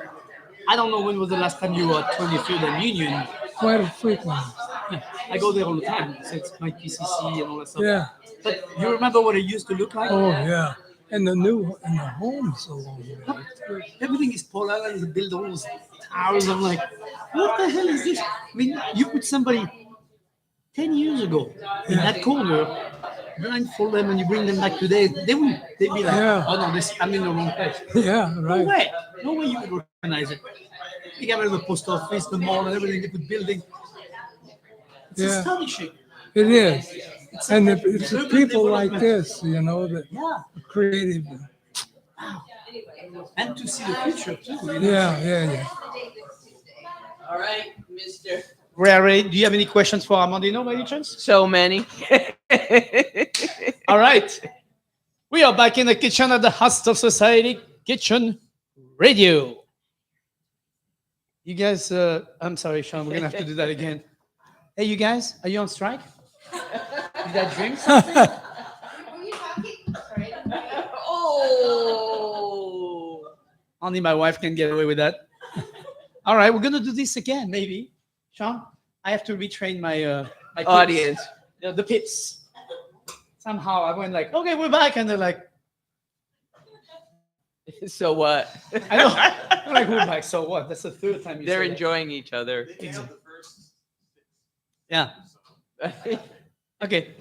I don't know when was the last time you were at 23rd and Union. quite a frequent. Yeah, I go there all the time. It's my PCC and all that stuff. Yeah. But you remember what it used to look like? Oh, yeah. And the homes along there. Everything is Paul Allen built all those hours. I'm like, what the hell is this? I mean, you put somebody 10 years ago in that corner, blindfold them, and you bring them back today, they'd be like, Yeah. oh no, I'm in the wrong place. Yeah, No right. way. No way you would recognize it. You got rid of the post office, the mall, and everything. They put building. It's Yeah. astonishing. It is. It's And like it's urban people like development. this, you know, that Yeah. are creative. And to see the future too. You know? Yeah. All right, Mr. Ray, do you have any questions for Armandino by any chance? So many. All right. We are back in the kitchen at the Hostel Society Kitchen Radio. You guys, I'm sorry, Sean, we're going to have to do that again. Hey, you guys, are you on strike? Did I drink something? Were you talking? Sorry. Oh. Only my wife can get away with that. All right, we're going to do this again, maybe. Sean, I have to retrain my, my pips. Audience. The pips. Somehow I went like, okay, we're back. And they're like, So what? I know. I'm like, we're back. So what? That's the third time you They're said that. enjoying each other. Yeah. Okay.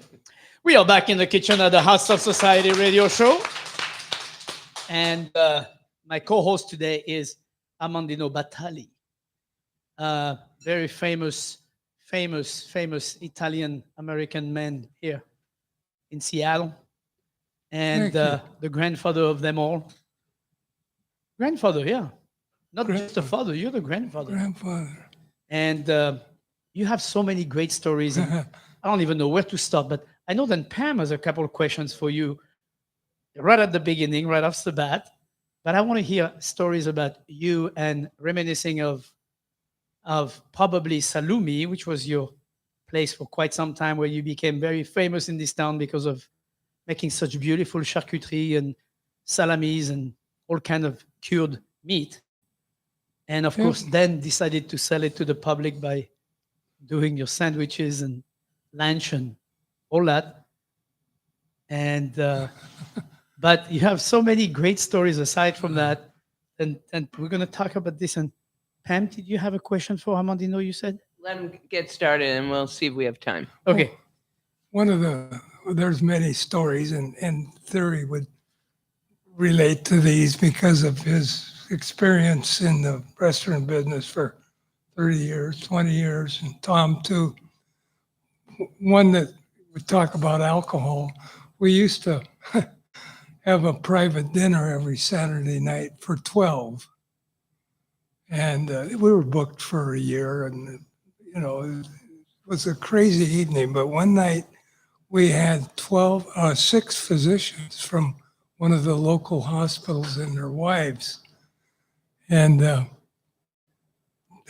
We are back in the kitchen at the House of Society radio show. And my co-host today is Armandino Batali. Very famous Italian-American man here in Seattle. And Thank the grandfather of them all. Grandfather, yeah. Not just the Grandfather. father, you're the grandfather. Grandfather. And you have so many great stories. And I don't even know where to start, but I know that Pam has a couple of questions for you right at the beginning, right off the bat. But I want to hear stories about you and reminiscing of probably Salumi, which was your place for quite some time, where you became very famous in this town because of making such beautiful charcuterie and salamis and all kind of cured meat. And of course, then decided to sell it to the public by doing your sandwiches and lunch and all that. And but you have so many great stories aside from that, and we're going to talk about this. And Pam, did you have a question for Armandino? You said Let him get started and we'll see if we have time. okay. There's many stories, and Theory would relate to these because of his experience in the restaurant business for 30 years, 20 years, and Tom too. One that would talk about alcohol. We used to have a private dinner every Saturday night for 12. And we were booked for a year, and, you know, it was a crazy evening. But one night we had 6 physicians from one of the local hospitals and their wives. And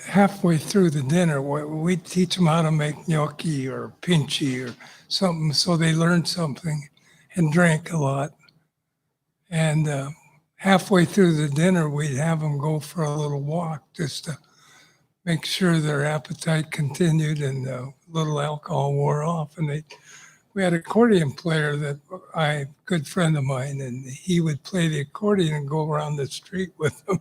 halfway through the dinner, we'd teach them how to make gnocchi or pinchy or something, so they learned something and drank a lot. And halfway through the dinner, we'd have them go for a little walk just to make sure their appetite continued and a little alcohol wore off. And we had an accordion player that good friend of mine, and he would play the accordion and go around the street with them.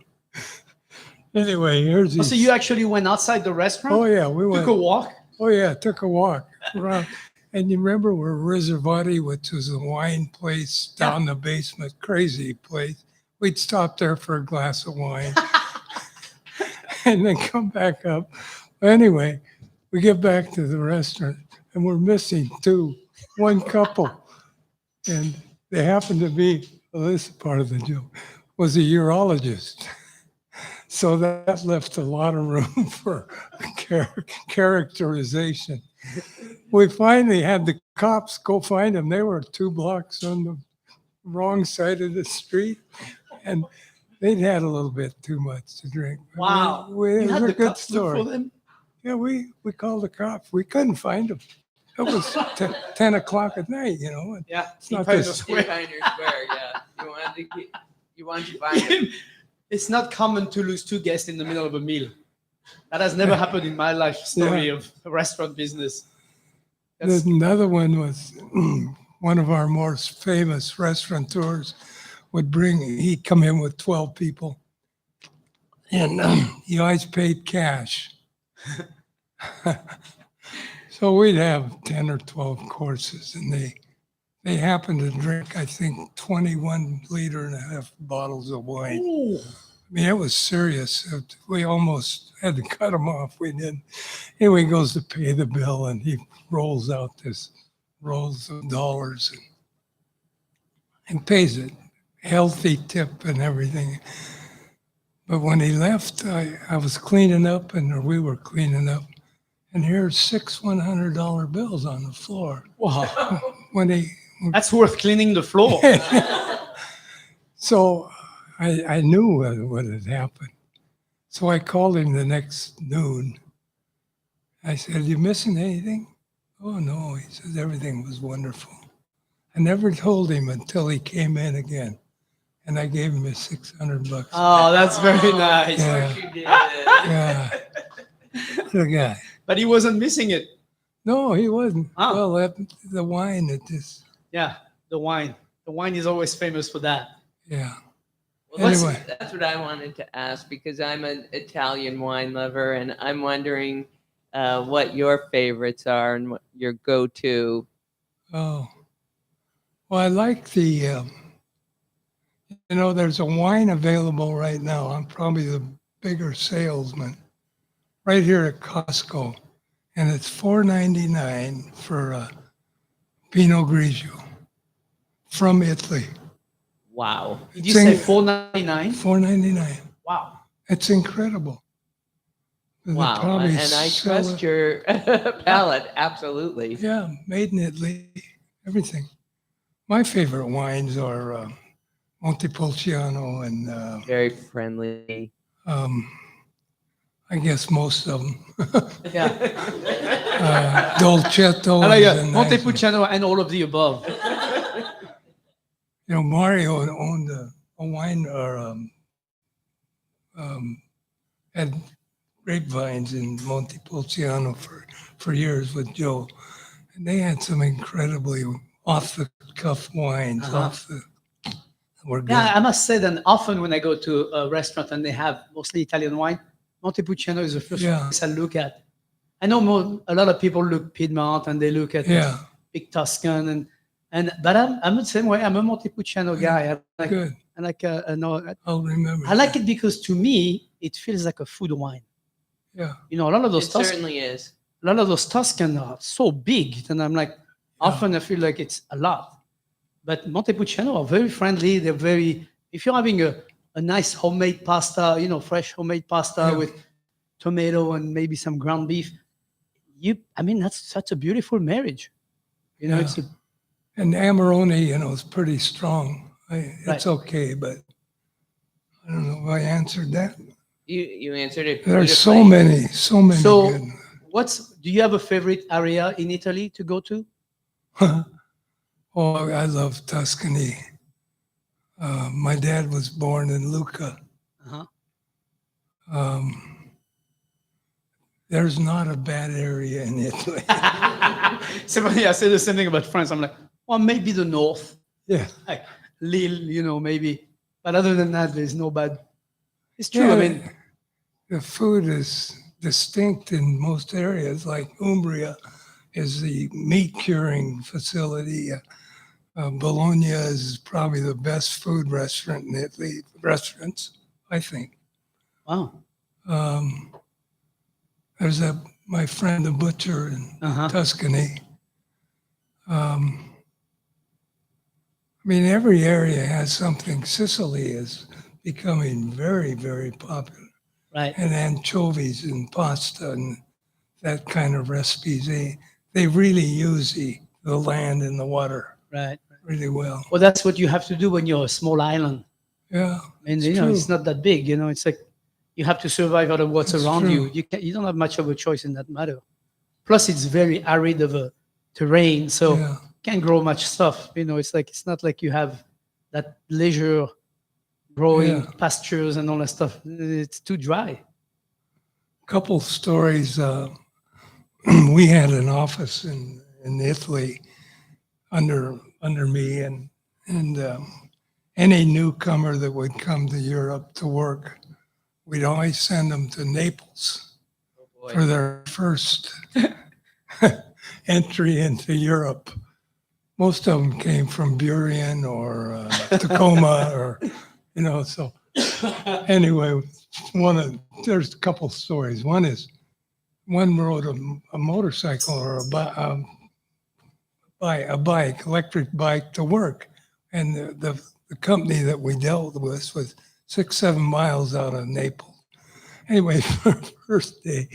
Anyway, here's Oh, these. so you actually went outside the restaurant? Oh yeah, we Took went. a walk? Oh yeah, took a walk around. And you remember where Riservati, which was a wine place down the basement, crazy place. We'd stop there for a glass of wine and then come back up. Anyway, we get back to the restaurant and we're missing one couple. And they happened to be, well, this is part of the joke, was a urologist. So that left a lot of room for characterization. We finally had the cops go find them. They were 2 blocks on the wrong side of the street, and they'd had a little bit too much to drink. Wow. It You was had a the good cops look story. for them? Yeah, we called the cops. We couldn't find them. It was 10 o'clock at night, you know. Yeah. It's not Pioneer this- Square. Pioneer Square, yeah. You wanted to find him. It's not common to lose 2 guests in the middle of a meal. That has never happened in my life story of restaurant business. There's another one was one of our most famous restaurateurs he'd come in with 12 people and he always paid cash. So we'd have 10 or 12 courses, and they happened to drink, I think, 21.5 bottles of wine. Ooh. I mean, it was serious. We almost had to cut him off. We did. Anyway, he goes to pay the bill, and he rolls out this rolls of dollars and pays it. Healthy tip and everything. But when he left, I was cleaning up, or we were cleaning up, and here's 6 $100 bills on the floor. Wow. When he That's worth cleaning the floor. So I knew what had happened. So I called him the next noon. I said, "You missing anything?" "Oh, no." He says, "Everything was wonderful." I never told him until he came in again. And I gave him his $600. Oh, that's very nice. Yeah. Of course you did. Yeah. The guy. But he wasn't missing it. No, he wasn't. Ah. Well, the wine, it just, Yeah, the wine. The wine is always famous for that. yeah. Well, Anyway. that's what I wanted to ask because I'm an Italian wine lover, and I'm wondering what your favorites are and what your go-to. Oh. Well, I like the, there's a wine available right now. I'm probably the bigger salesman right here at Costco. And it's $4.99 for a Pinot Grigio from Italy. Wow. Did you It's say in- $4.99? $4.99. Wow. It's incredible. They Wow. probably And I sell trust it- your palate, absolutely. Yeah, made in Italy, everything. My favorite wines are Montepulciano and Very friendly. I guess most of them. Yeah. Dolcetto. I like is it. a nice one. Montepulciano and all of the above. Mario owned a wine or had grapevines in Montepulciano for years with Joe. And they had some incredibly off-the-cuff wines. Uh-huh. Were good. Yeah, I must say that often when I go to a restaurant and they have mostly Italian wine, Montepulciano is the first Yeah. place I look at. I know a lot of people look Piedmont and they look at Yeah, big Tuscan but I'm the same way. I'm a Montepulciano guy. good. I like no, I'll remember. I like it because to me it feels like a food wine. Yeah, A lot of It those certainly is. Tuscan are so big, and I'm like, often I feel like it's a lot. But Montepulciano are very friendly. They're very. If you're having a nice homemade pasta, fresh homemade pasta Yeah. with tomato and maybe some ground beef, that's such a beautiful marriage. Yeah. It's and Amarone, is pretty strong. It's okay, but I don't know if I answered that. You answered it. There's so beautifully. many So- good. do you have a favorite area in Italy to go to? Oh, I love Tuscany. My dad was born in Lucca. Uh-huh. There's not a bad area in Italy. So I say the same thing about France. I'm like, well, maybe the north, Yeah, like Lille, maybe. But other than that, there's no bad. It's true. Yeah, I mean, the food is distinct in most areas. Like Umbria is the meat curing facility. Bologna is probably the best food restaurant in Italy. Restaurants, I think. wow. There's my friend the butcher in Uh-huh. Tuscany. Every area has something. Sicily is becoming very, very popular. Right. And anchovies and pasta and that kind of recipes. They really use the land and the water Right. really well. Well, that's what you have to do when you're a small island. Yeah, And It's it's true. not that big. It's like you have to survive out of what's It's around true. you. You don't have much of a choice in that matter. Plus, it's very arid of a terrain, so yeah. can't grow much stuff. It's not like you have that leisure growing Yeah. pastures and all that stuff. It's too dry. Couple stories. We had an office in Italy under me, and any newcomer that would come to Europe to work we'd always send them to Naples Boy. for their first entry into Europe. Most of them came from Burien or Tacoma, or So anyway, there's a couple stories. One rode a motorcycle or a bike, electric bike to work, and the company that we dealt with was 6-7 miles out of Naples. Anyway, for the first day,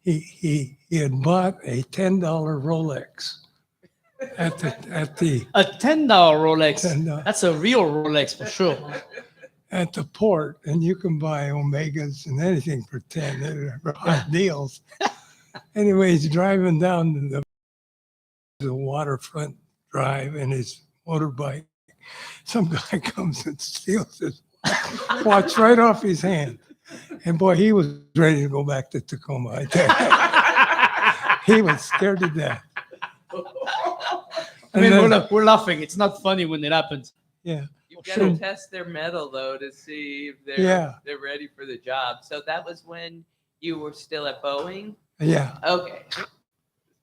he had bought a $10 Rolex at the A $10 Rolex. $10 That's a real Rolex for sure. at the port, and you can buy Omegas and anything for 10. They're hot deals. Anyway, he's driving down the waterfront drive in his motorbike. Some guy comes and steals his watch right off his hand. And boy, he was ready to go back to Tacoma. I tell you. He was scared to death. I mean, And then- we're laughing. It's not funny when it happens. Yeah. You've got to test their metal though to see if they're ready for the job. So that was when you were still at Boeing. Yeah. Okay.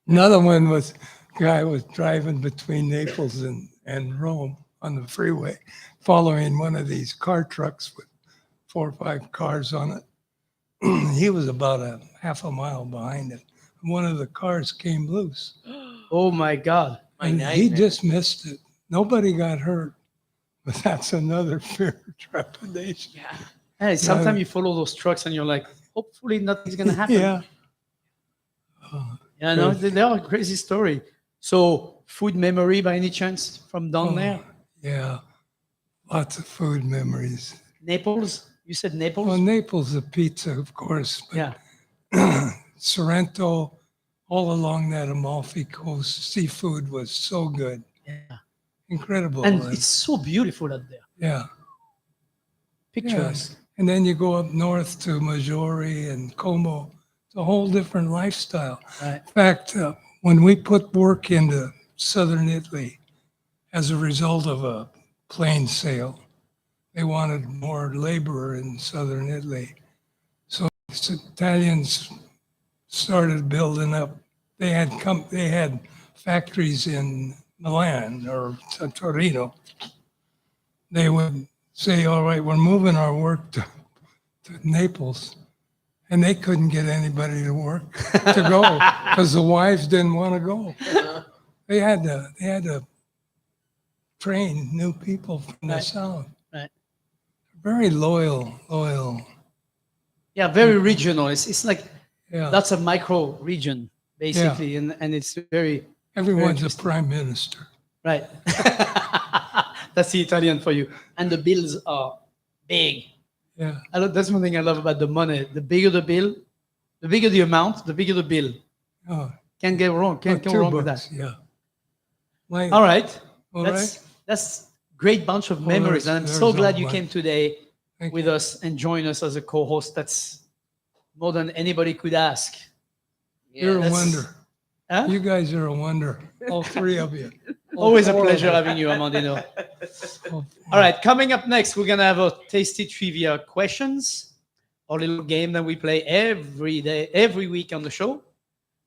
Another one was guy was driving between Naples and Rome on the freeway, following one of these car trucks with 4 or 5 cars on it. He was about a half a mile behind it. One of the cars came loose. Oh my God. My And he nightmare. just missed it. Nobody got hurt. But that's another fear, trepidation. Yeah. Hey, sometimes you follow those trucks and you're like, hopefully nothing's gonna happen. Yeah. Yeah, no, they are a crazy story. So, food memory by any chance from down there? Yeah. Lots of food memories. Naples? You said Naples? Well, Naples, the pizza, of course. But Yeah. Sorrento, all along that Amalfi Coast, seafood was so good. Yeah. Incredible. And it's so beautiful out there. yeah. Pictures. And then you go up north to Maggiore and Como. It's a whole different lifestyle. Right. In fact, when we put work into southern Italy as a result of a plane sale, they wanted more labor in southern Italy. So Italians started building up. They had factories in Milan or Torino. They would say, all right, we're moving our work to Naples. And they couldn't get anybody to work to go because the wives didn't want to go. They had to train new people from the Right. south. Right. Very loyal. Yeah, very regional. It's like Yeah. that's a micro region, basically. And it's very, Everyone's a interesting. prime minister. right. That's the Italian for you. And the bills are big. Yeah. That's one thing I love about the money. The bigger the bill, the bigger the amount, the bigger the bill. Oh, Can't get wrong. Can't go $2, wrong with that. Yeah. Like, All right. all That's great bunch of Oh, memories. And I'm there's so a glad you lot. came today Thank with you. us and join us as a co-host. That's more than anybody could ask. You're a that's- wonder. Huh? You guys are a wonder. All 3 of you. All Always a 4 of pleasure you. having you, Armandino. All All right, coming up next, we're gonna have a tasty trivia questions, our little game that we play every week on the show.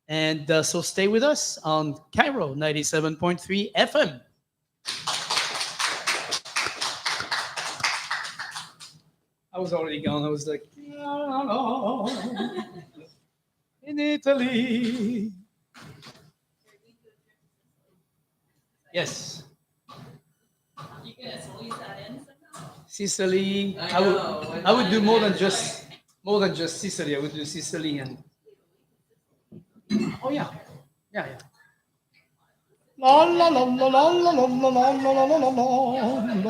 And so stay with us on Cairo 97.3 FM. I was already gone. I was like, in Italy. Yes. You gonna squeeze that in somehow? Sicily. I I know, would. I would do more than just Sicily. I would do Sicily and. Oh yeah, yeah. La la la la la la la la la la la la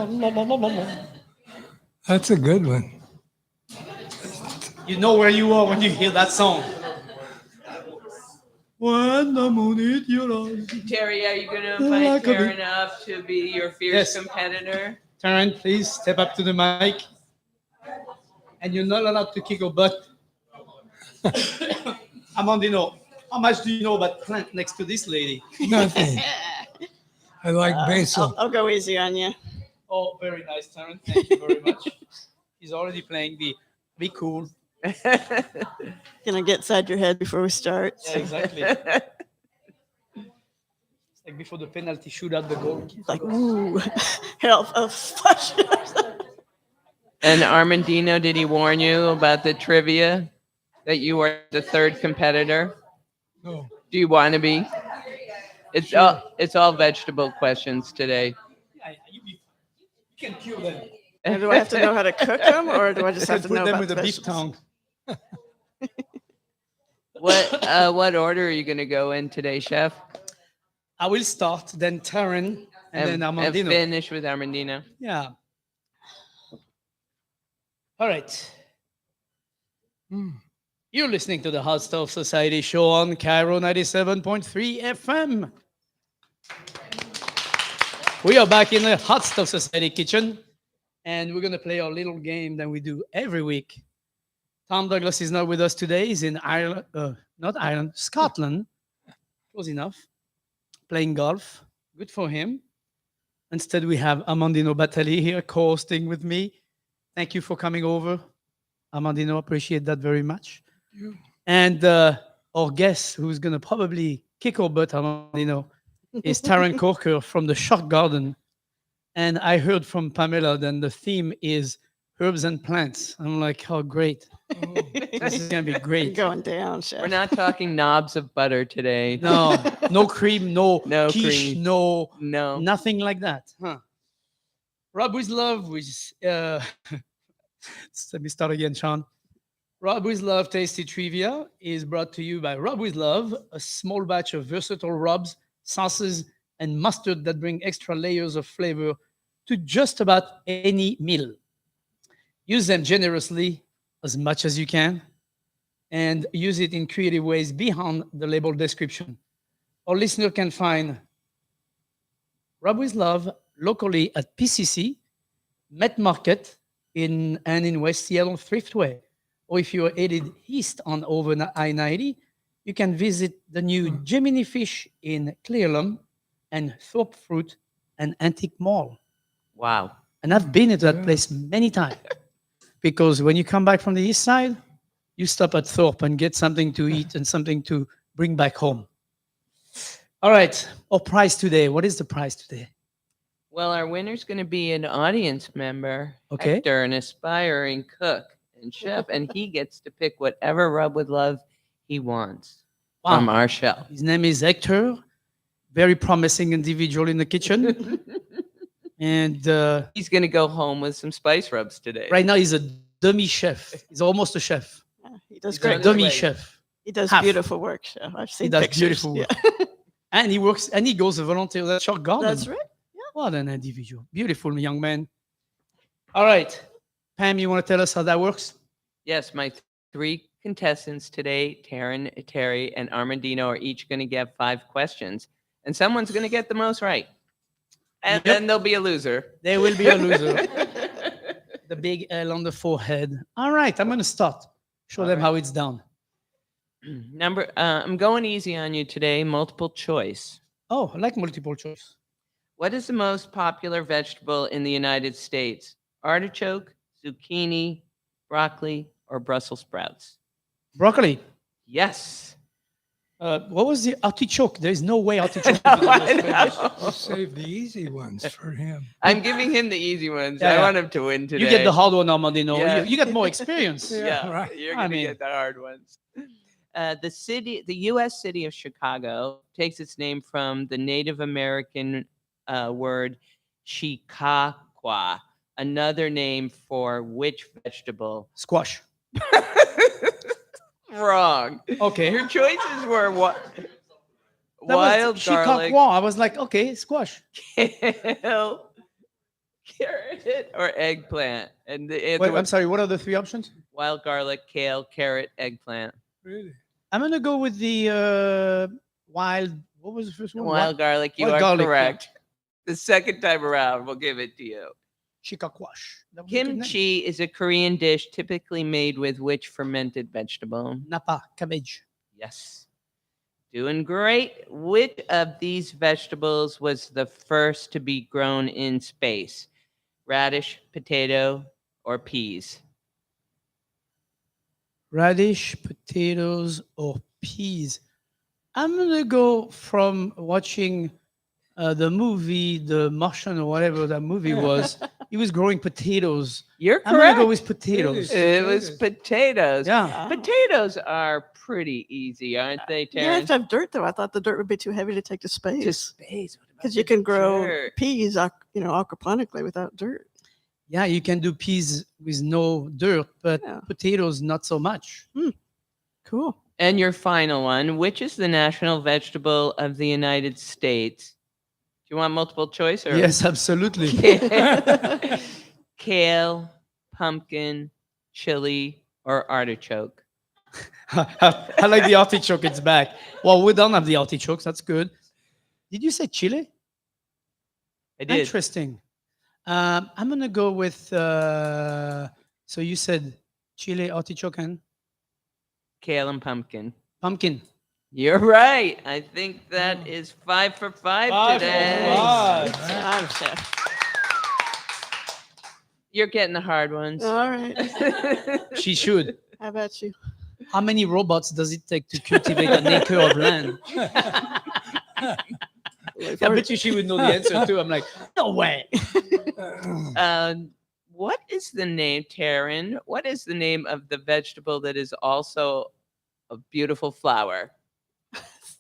la la la la. That's a good one. You know where you are when you hear that song. When I'm on it, you're on. Terry, are you going to invite Like a bee. Terran up to be your fierce Yes. competitor? Terran, please step up to the mic. And you're not allowed to kick your butt. Armandino, how much do you know about plant next to this lady? Nothing. I like basil. I'll go easy on you. Oh, very nice, Terran. Thank you very much. He's already playing the Be cool. Gonna get inside your head before we start. Yeah, exactly. It's like before the penalty shootout, the goal. Like, ooh, help, flush. And Armandino, did he warn you about the trivia that you are the third competitor? No. Do you want to be? It's all vegetable questions today. Yeah, you can kill them. And do I have to know how to cook them, or do I just have to Put know them about with the a beef vegetables? tongue. What order are you going to go in today, chef? I will start, then Terran, and then And Armandino. finish with Armandino. Yeah. All right. Mm. You're listening to the Hot Stove Society show on Cairo 97.3 FM. We are back in the Hot Stove Society kitchen, and we're going to play our little game that we do every week. Tom Douglas is not with us today. He's in Ireland, not Ireland, Scotland. Close enough. Playing golf. Good for him. Instead, we have Armandino Batali here co-hosting with me. Thank you for coming over. Armandino, appreciate that very much. You. And our guest, who's going to probably kick our butt, Armandino, is Terran Corker from the Shock Garden. And I heard from Pamela that the theme is herbs and plants. I'm like, oh, great. Oh, This is going to be You're great. going down, chef. We're not talking knobs of butter today. No, no cream, no, No quiche, cream. no, No. nothing like that. Huh. Rob with Love, which let me start again, Sean. Rob with Love Tasty Trivia is brought to you by Rob with Love, a small batch of versatile rubs, sauces, and mustard that bring extra layers of flavor to just about any meal. Use them generously, as much as you can, and use it in creative ways beyond the label description. Our listener can find Rub with Love locally at PCC, Met Market, and in West Seattle Thriftway. Or if you're headed east on over I-90, you can visit the new Gemini Fish in Clearlam and Thorpe Fruit and Antique Mall. Wow. And I've been to that place many times because when you come back from the east side, you stop at Thorpe and get something to eat and something to bring back home. All right, our prize today. What is the prize today? Well, our winner's going to be an audience member, Okay. Hector, an aspiring cook and chef, and he gets to pick whatever Rub with Love he wants from our shelf. His name is Hector, very promising individual in the kitchen. And He's going to go home with some spice rubs today. right now he's a dummy chef. He's almost a chef. Yeah, he does He's a great. dummy Way. chef. He does half. beautiful work, chef. I've seen He does pictures. beautiful work. Yeah. And he works and he goes a volunteer at Shock Garden. That's right. What an individual. Beautiful young man. All right. Pam, you want to tell us how that works? Yes, my three contestants today, Terran, Terry, and Armandino, are each going to get 5 questions, and someone's going to get the most right. And Yep. then there'll be a loser. There will be a loser. The big L on the forehead. All right, I'm going to start. Show All them right. how it's done. I'm going easy on you today, multiple choice. Oh, I like multiple choice. What is the most popular vegetable in the United States? Artichoke, zucchini, broccoli, or Brussels sprouts? Broccoli. Yes. What was the artichoke? There is no way artichoke. I could be the most know. famous. you save the easy ones for him. I'm giving him the easy ones. Yeah, I yeah. want him to win today. You get the hard one, Armandino. Yeah. You get more experience. Yeah, right. you're I gonna mean- get the hard ones. The U.S. city of Chicago takes its name from the Native American word Chicaquah, another name for which vegetable? Squash. Wrong. Okay. Your choices were what? That Wild was garlic, Chicago. I was like, okay, squash. kale, carrot, or eggplant. And the answer Wait, I'm was sorry. What are the 3 options? wild garlic, kale, carrot, eggplant. Really? I'm gonna go with the wild. What was the first one? Wild garlic, you wild are garlic, yeah. correct. The second time around, we'll give it to you. Chicaquash. That was a good name. Kimchi is a Korean dish typically made with which fermented vegetable? Napa, cabbage. Yes. Doing great. Which of these vegetables was the first to be grown in space? Radish, potato, or peas? radish, potatoes, or peas. I'm gonna go from watching the movie, The Martian, or whatever that movie was. He was growing potatoes. You're I'm gonna correct. go with potatoes. Really? It was potatoes. Yeah. Wow. Potatoes are pretty easy, aren't they, You have Terran? to have dirt, though. I thought the dirt would be too heavy to take to To space. space. What about Because you the can grow dirt? peas, aquaponically without dirt. Yeah, you can do peas with no dirt, but Yeah. potatoes not so much. Cool. And your final one, which is the national vegetable of the United States? Do you want multiple choice or Yes, absolutely. Kale, pumpkin, chili, or artichoke? I like the artichoke. It's back. Well, we don't have the artichokes. That's good. Did you say chili? I did. Interesting. I'm gonna go with. So you said chili, artichoke, and Kale and pumpkin. pumpkin. You're right. I think that is 5 for 5 Five for today. five. You're getting the hard ones. All right. She should. How about you? How many robots does it take to cultivate an acre of land? I bet you she would know the answer too. I'm like, no way. What is the name, Terran? What is the name of the vegetable that is also a beautiful flower?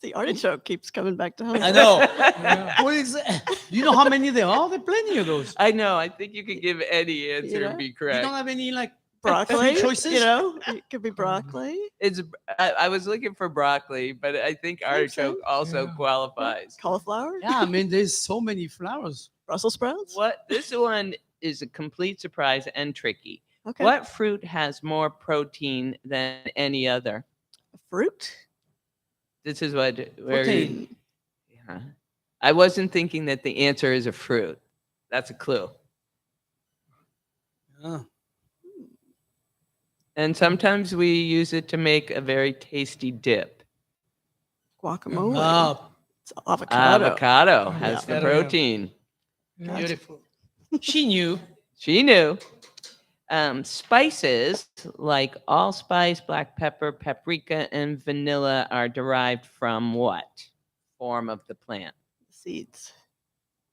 The artichoke keeps coming back to home. I know. Yeah. What is that? Do you know how many there are? There are plenty of those. I know. I think you could give any answer know? and be You correct. don't have any like Broccoli, choices? it could be broccoli. It's. I was looking for broccoli, but I think artichoke also Yeah. qualifies. Cauliflower. Yeah, I mean, there's so many flowers. Brussels sprouts. What this one is a complete surprise and tricky. Okay. What fruit has more protein than any other? Fruit. This is what where Protein. Yeah. I wasn't thinking that the answer is a fruit. That's a clue. Yeah. And sometimes we use it to make a very tasty dip. Guacamole. Oh, It's avocado. Avocado has the Yeah. protein. Yeah. beautiful. She knew. She knew. Spices like allspice, black pepper, paprika, and vanilla are derived from what form of the plant? Seeds.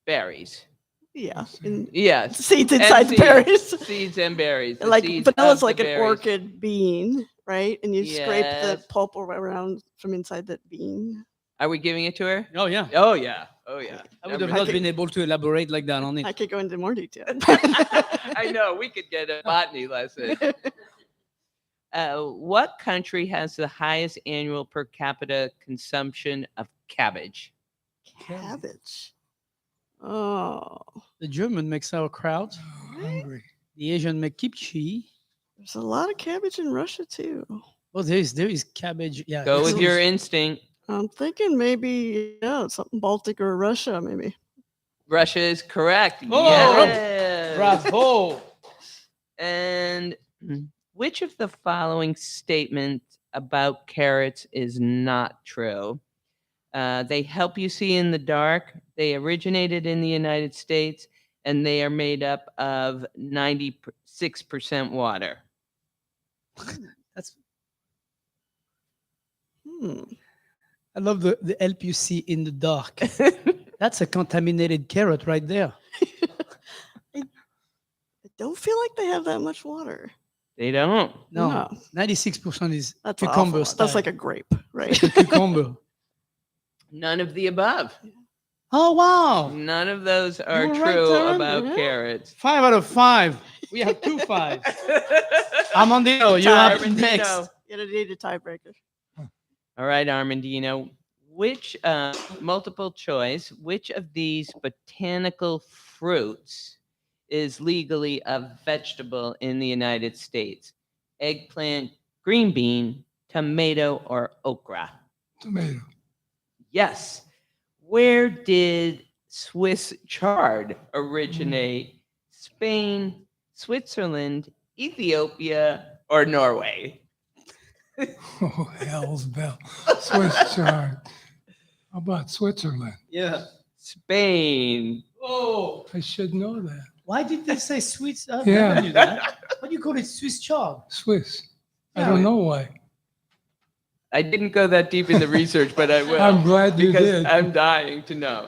Berries. Yeah. And Yes. seeds And inside the seeds. berries. Seeds and berries. the Like seeds of vanilla's the like an berries. orchid bean, right? And you scrape the Yes. pulp around from inside that bean. Are we giving it to her? Oh, yeah. Oh yeah. Oh yeah. I would Number have not think- been able to elaborate like that on it. I could go into more detail. I know we could get a botany lesson. What country has the highest annual per capita consumption of cabbage? Cabbage. Oh, The German make sauerkraut. Oh, hungry. The Asian make kimchi. there's a lot of cabbage in Russia too. Oh, there is cabbage. Yeah. Go this with your is- instinct. I'm thinking maybe something Baltic or Russia maybe. Russia is correct. Oh, Yes. Bravo. And which of the following statements about carrots is not true? They help you see in the dark. They originated in the United States, and they are made up of 96% water. That's. Hmm. I love the help you see in the dark. That's a contaminated carrot right there. I don't feel like they have that much water. They don't. No, 96% is That's cucumber awful. That's like style. a grape, right? Cucumber. None of the above. Oh wow! None of those are were right, true Terran. about Yeah. carrots. 5 out of 5. We have 2 5s. Armandino, you're up Armandino. next. You need a tiebreaker. All right, Armandino. Which multiple choice? Which of these botanical fruits is legally a vegetable in the United States? Eggplant, green bean, tomato, or okra? Tomato. Yes. Where did Swiss chard originate? Spain, Switzerland, Ethiopia, or Norway? Oh, hell's bell. Swiss chard. How about Switzerland? Yeah. Spain. Oh, I should know that. why did they say Swiss? Yeah. I knew that. What do you call it? Swiss chard. Swiss. I don't know why. I didn't go that deep in the research, but I will. I'm glad you because did. I'm dying to know.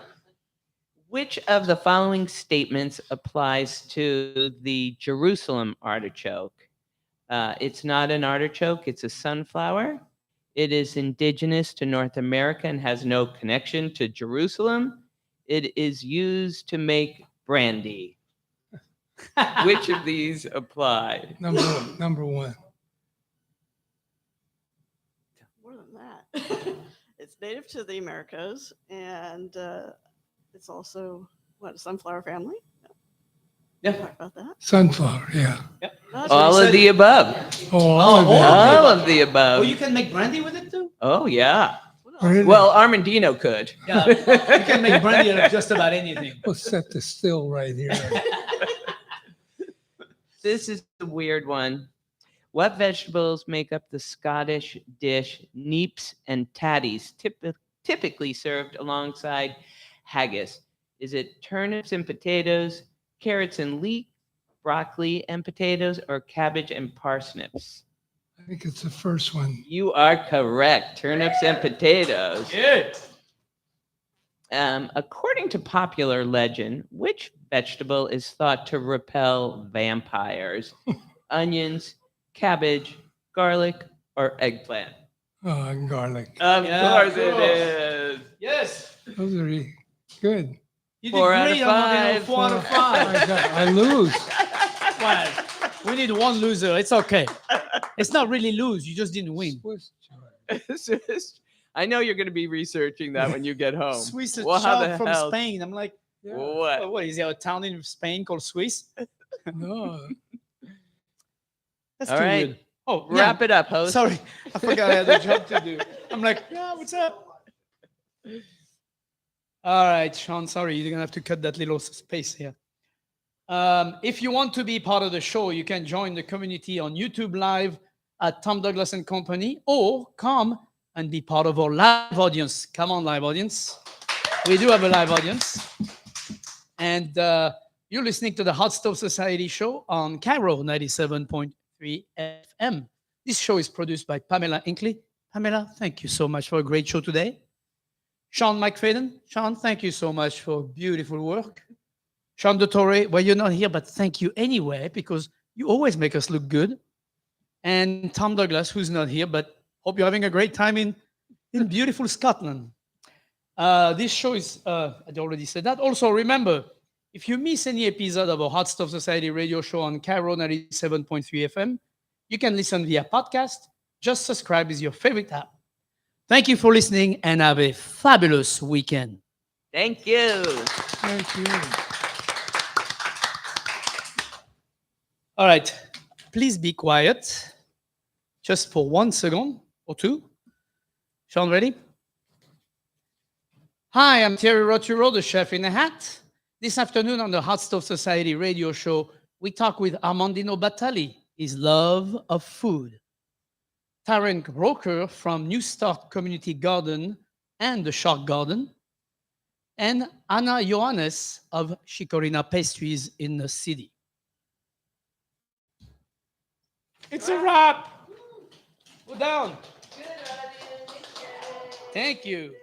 Which of the following statements applies to the Jerusalem artichoke? It's not an artichoke, it's a sunflower. It is indigenous to North America and has no connection to Jerusalem. It is used to make brandy. Which of these apply? Number one. More than that. It's native to the Americas, and it's also, what, a sunflower family? Yeah. Talk about that. Sunflower, yeah. Not All said. of the above. Oh, all of Oh, that. All of the above. Oh, you can make brandy with it too? Oh, yeah. What else? Really? Well, Armandino could. Yeah, you can make brandy out of just about anything. We'll set the still right here. This is a weird one. What vegetables make up the Scottish dish neeps and tatties, typically served alongside haggis? Is it turnips and potatoes, carrots and leek, broccoli and potatoes, or cabbage and parsnips? I think it's the first one. You are correct. Turnips and potatoes. Good. According to popular legend, which vegetable is thought to repel vampires? Onions, cabbage, garlic, or eggplant? Oh, and garlic. Of Yeah, course it cool. is. Yes. Those are good. You did 4 out of great, Armandino. 5. 4 out of I, 5. I lose. Well, we need one loser. It's okay. It's not really lose. You just didn't win. Swiss chard. I know you're going to be researching that when you get home. Swiss Well, how the child from hell- Spain. I'm like, Yeah. What? what is there a town in Spain called Swiss? No, That's All too right. weird. Oh, Wrap it up, host. Sorry, I forgot I had a job to do. I'm like, yeah, what's up? All right, Sean, sorry, you're gonna have to cut that little space here. If you want to be part of the show, you can join the community on YouTube Live at Tom Douglas and Company, or come and be part of our live audience. Come on, live audience. We do have a live audience. And you're listening to the Hot Stove Society show on Cairo 97.3 FM. This show is produced by Pamela Inkley. Pamela, thank you so much for a great show today. Sean McFadden. Sean, thank you so much for beautiful work. Sean Dottore, well, you're not here, but thank you anyway, because you always make us look good. And Tom Douglas, who's not here, but hope you're having a great time in beautiful Scotland. This show is, I already said that. Also, remember, if you miss any episode of our Hot Stuff Society radio show on Cairo 97.3 FM, you can listen via podcast. Just subscribe with your favorite app. Thank you for listening and have a fabulous weekend. Thank you. thank you. All right, please be quiet just for 1 second or two. Sean, ready? Hi, I'm Thierry Roturo, the chef in a hat. This afternoon on the Hot Stove Society radio show, we talk with Armandino Batali, his love of food. Terran Corker from New Start Community Garden and the Shark Garden, and Anna Johannes of Chicorina Pastries in the city. It's a wrap. Go down. Thank you.